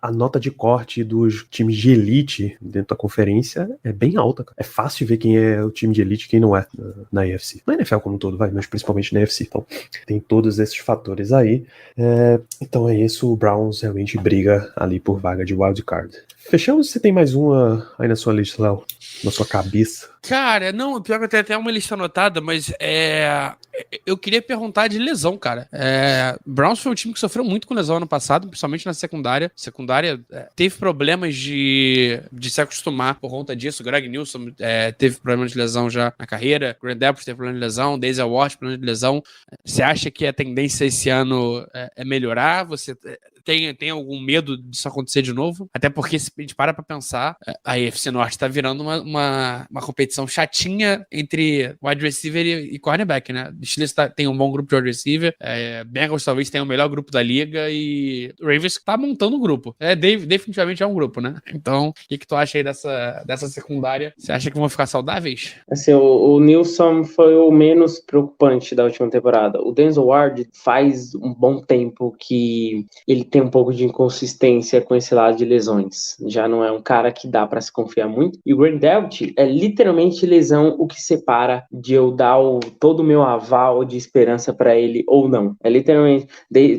a nota de corte dos times de elite dentro da conferência é bem alta, cara. É fácil ver quem é o time de elite e quem não é na AFC. Na NFL como um todo, mas principalmente na AFC. Então, tem todos esses fatores aí. Então é isso, o Browns realmente briga ali por vaga de wildcard. Fechamos? Você tem mais uma aí na sua lista, Léo? Na sua cabeça? Cara, não, pior que eu tenho até uma lista anotada, mas eu queria perguntar de lesão, cara. Browns foi um time que sofreu muito com lesão ano passado, principalmente na secundária. Secundária teve problemas de se acostumar por conta disso. Greg Nilsson teve problema de lesão já na carreira. Grant Delpit teve problema de lesão. Denzel Ward problema de lesão. Você acha que a tendência esse ano é melhorar? Você tem algum medo disso acontecer de novo? Até porque, se a gente para pra pensar, a AFC Norte tá virando uma competição chatinha entre wide receiver e cornerback, né? O Steelers tem um bom grupo de wide receiver, Bengals talvez tenha o melhor grupo da liga e o Ravens tá montando o grupo. Definitivamente é um grupo, né? Então, o que tu acha aí dessa secundária? Você acha que vão ficar saudáveis? Assim, o Nilsson foi o menos preocupante da última temporada. O Denzel Ward faz um bom tempo que ele tem um pouco de inconsistência com esse lado de lesões. Já não é um cara que dá pra se confiar muito. E o Grant Delpit é literalmente lesão o que separa de eu dar todo o meu aval de esperança pra ele ou não. É literalmente...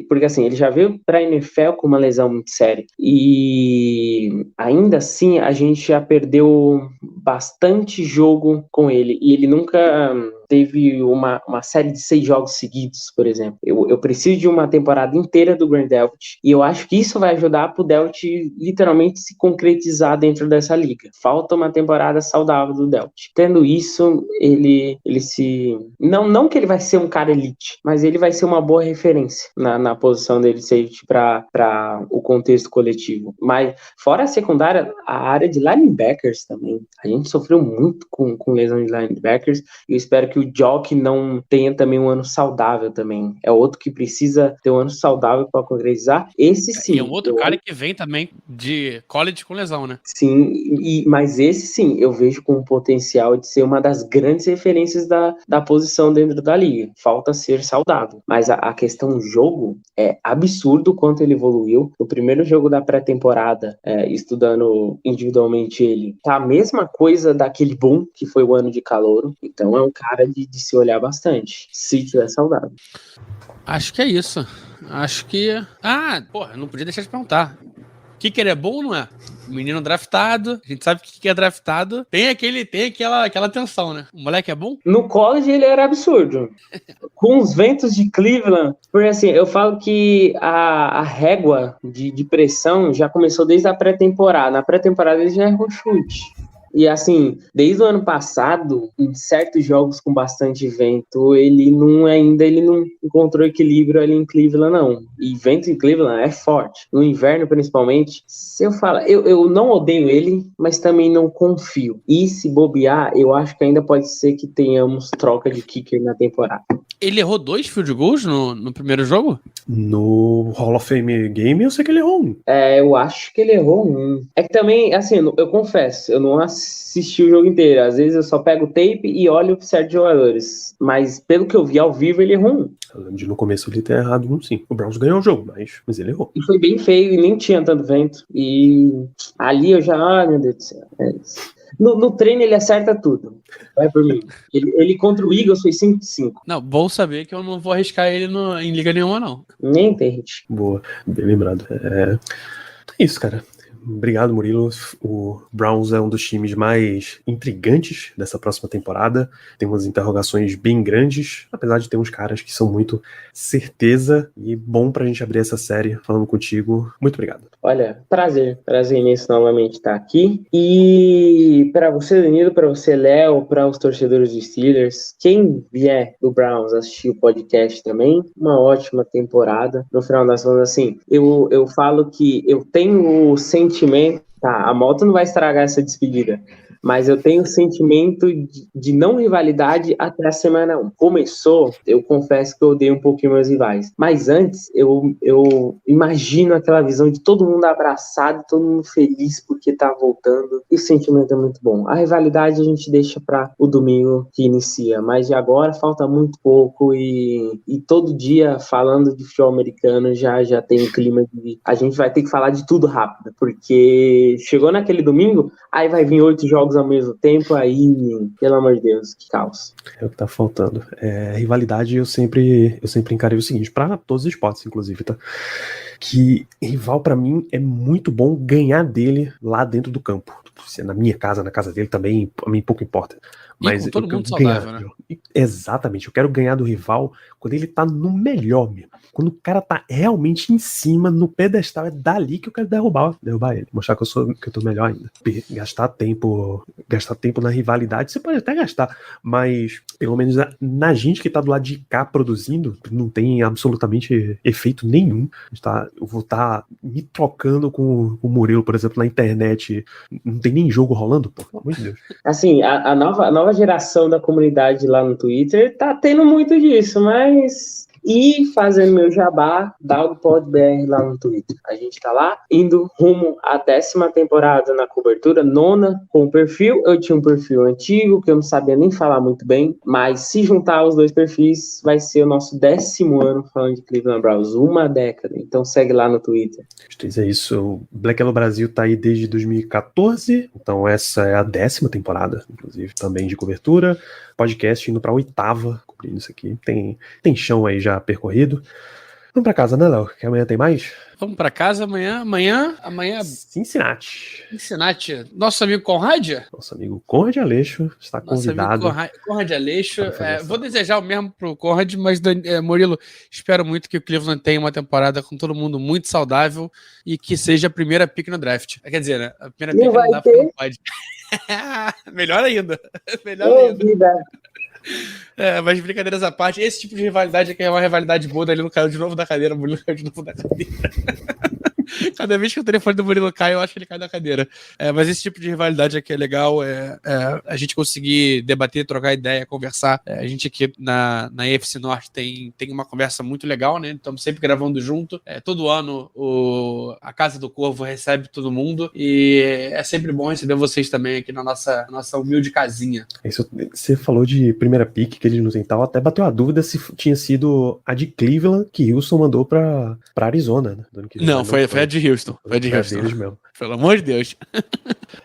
Porque assim, ele já veio pra NFL com uma lesão muito séria. E ainda assim, a gente já perdeu bastante jogo com ele. E ele nunca teve uma série de 6 jogos seguidos, por exemplo. Eu preciso de uma temporada inteira do Grant Delpit, e eu acho que isso vai ajudar pro Delpit literalmente se concretizar dentro dessa liga. Falta uma temporada saudável do Delpit. Tendo isso, ele se... Não que ele vai ser um cara elite, mas ele vai ser uma boa referência na posição dele safety para o contexto coletivo. Mas, fora a secundária, a área de linebackers também. A gente sofreu muito com lesão de linebackers, e eu espero que o Jock não tenha também um ano saudável também. É outro que precisa ter um ano saudável para concretizar. Esse sim. E é um outro cara que vem também de college com lesão, né? Sim, mas esse sim, eu vejo com o potencial de ser uma das grandes referências da posição dentro da liga. Falta ser saudável. Mas a questão jogo é absurdo o quanto ele evoluiu. No primeiro jogo da pré-temporada, estudando individualmente ele, tá a mesma coisa daquele boom que foi o ano de calouro. Então é um cara de se olhar bastante, se tiver saudável. Acho que é isso. Acho que... não podia deixar de perguntar. Kicker é bom ou não é? Menino draftado, a gente sabe que o Kicker é draftado, tem aquela tensão, né? O moleque é bom? No college ele era absurdo. Com os ventos de Cleveland, porque assim, eu falo que a régua de pressão já começou desde a pré-temporada. Na pré-temporada ele já errou chute. E assim, desde o ano passado, em certos jogos com bastante vento, ele não encontrou equilíbrio ali em Cleveland, não. E vento em Cleveland é forte. No inverno, principalmente, se eu falar, eu não odeio ele, mas também não confio. E se bobear, eu acho que ainda pode ser que tenhamos troca de kicker na temporada. Ele errou 2 field goals no primeiro jogo? No Hall of Fame Game, eu sei que ele errou 1. Eu acho que ele errou 1. É que também, assim, eu confesso, eu não assisti o jogo inteiro. Às vezes eu só pego o tape e olho certos jogadores. Mas pelo que eu vi ao vivo, ele errou 1. Eu lembro de no começo ele ter errado 1, sim. O Browns ganhou o jogo, mas ele errou. E foi bem feio e nem tinha tanto vento. E ali eu já... meu Deus do céu. É isso. No treino ele acerta tudo. Vai por mim. Ele contra o Eagles foi 5-5. Não, bom saber que eu não vou arriscar ele em liga nenhuma, não. Nem tem hit. Boa, bem lembrado. É isso, cara. Obrigado, Murilo. O Browns é um dos times mais intrigantes dessa próxima temporada. Tem umas interrogações bem grandes, apesar de ter uns caras que são muito certeza. E bom pra gente abrir essa série falando contigo. Muito obrigado. Olha, prazer imenso novamente estar aqui. E para você, Danilo, para você, Léo, para os torcedores dos Steelers, quem vier do Browns assistir o podcast também, uma ótima temporada. No final das contas, assim, eu falo que eu tenho o sentimento, tá, a moto não vai estragar essa despedida, mas eu tenho o sentimento de não rivalidade até a semana 1. Começou, eu confesso que eu odeio um pouquinho meus rivais, mas antes eu imagino aquela visão de todo mundo abraçado, todo mundo feliz porque tá voltando, e o sentimento é muito bom. A rivalidade a gente deixa para o domingo que inicia, mas de agora falta muito pouco e todo dia falando de futebol americano já tem um clima de... A gente vai ter que falar de tudo rápido, porque chegou naquele domingo, aí vai vir 8 jogos ao mesmo tempo, aí, pelo amor de Deus, que caos. É o que tá faltando. Rivalidade, eu sempre encarei o seguinte, pra todos os esportes, inclusive, tá? Que rival, pra mim, é muito bom ganhar dele lá dentro do campo. Se é na minha casa, na casa dele também, a mim pouco importa. Mas e com todo mundo saudável, né? Exatamente, eu quero ganhar do rival quando ele tá no melhor mesmo. Quando o cara tá realmente em cima, no pedestal, é dali que eu quero derrubar ele. Mostrar que eu tô melhor ainda. Gastar tempo na rivalidade, você pode até gastar, mas pelo menos na gente que tá do lado de cá produzindo, não tem absolutamente efeito nenhum. Eu vou estar me trocando com o Murilo, por exemplo, na internet. Não tem nem jogo rolando, pô, pelo amor de Deus. Assim, a nova geração da comunidade lá no Twitter tá tendo muito disso, mas... E fazendo meu jabá, DalgPodBR lá no Twitter. A gente tá lá, indo rumo à 10ª temporada na cobertura, 9ª com o perfil. Eu tinha um perfil antigo, que eu não sabia nem falar muito bem, mas se juntar os dois perfis, vai ser o nosso 10º ano falando de Cleveland Browns, 1 década. Então segue lá no Twitter. É isso, o Black Yellow Brasil tá aí desde 2014, então essa é a 10ª temporada, inclusive, também de cobertura. Podcast indo pra 8ª, cobrindo isso aqui. Tem chão aí já percorrido. Vamos pra casa, né, Léo? Que amanhã tem mais? Vamos pra casa amanhã. Cincinnati. Nosso amigo Conrad? Nosso amigo Conrad Aleixo está convidado. Conrad Aleixo. Vou desejar o mesmo pro Conrad, mas, Murilo, espero muito que o Cleveland tenha uma temporada com todo mundo muito saudável e que seja a primeira pick no draft. Quer dizer, né? A primeira pick não dá porque não pode. Melhor ainda. Mas brincadeiras à parte, esse tipo de rivalidade é uma rivalidade boa. Ele não caiu de novo da cadeira, o Murilo caiu de novo da cadeira. Cada vez que o telefone do Murilo cai, eu acho que ele cai da cadeira. Mas esse tipo de rivalidade aqui é legal, a gente conseguir debater, trocar ideia, conversar. A gente aqui na EFC Norte tem uma conversa muito legal, né? Estamos sempre gravando junto. Todo ano a Casa do Corvo recebe todo mundo e é sempre bom receber vocês também aqui na nossa humilde casinha. Isso, você falou de primeira pick que eles não tem tal, até bateu a dúvida se tinha sido a de Cleveland que Houston mandou pra Arizona, né? Não, foi a de Houston. Foi a de Houston. Deles mesmo. Pelo amor de Deus.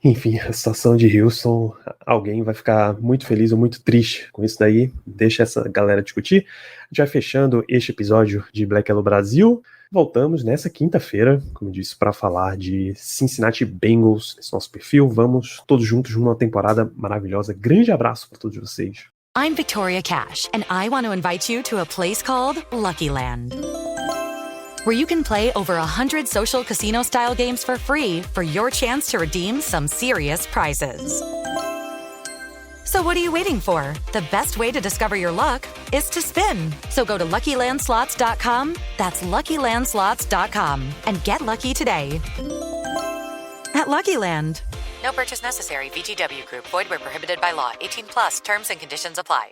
Enfim, a situação de Houston, alguém vai ficar muito feliz ou muito triste com isso daí. Deixa essa galera discutir. Já fechando este episódio de Black Yellow Brasil, voltamos nessa quinta-feira, como eu disse, para falar de Cincinnati Bengals nesse nosso perfil. Vamos todos juntos numa temporada maravilhosa. Grande abraço para todos vocês. I'm Victoria Cash, and I want to invite you to a place called Lucky Land, where you can play over 100 social casino-style games for free for your chance to redeem some serious prizes. So what are you waiting for? The best way to discover your luck is to spin. So go to LuckyLandSlots.com, that's LuckyLandSlots.com, and get lucky today. At Lucky Land. No purchase necessary. VGW Group. Void where prohibited by law. 18+. Terms and conditions apply.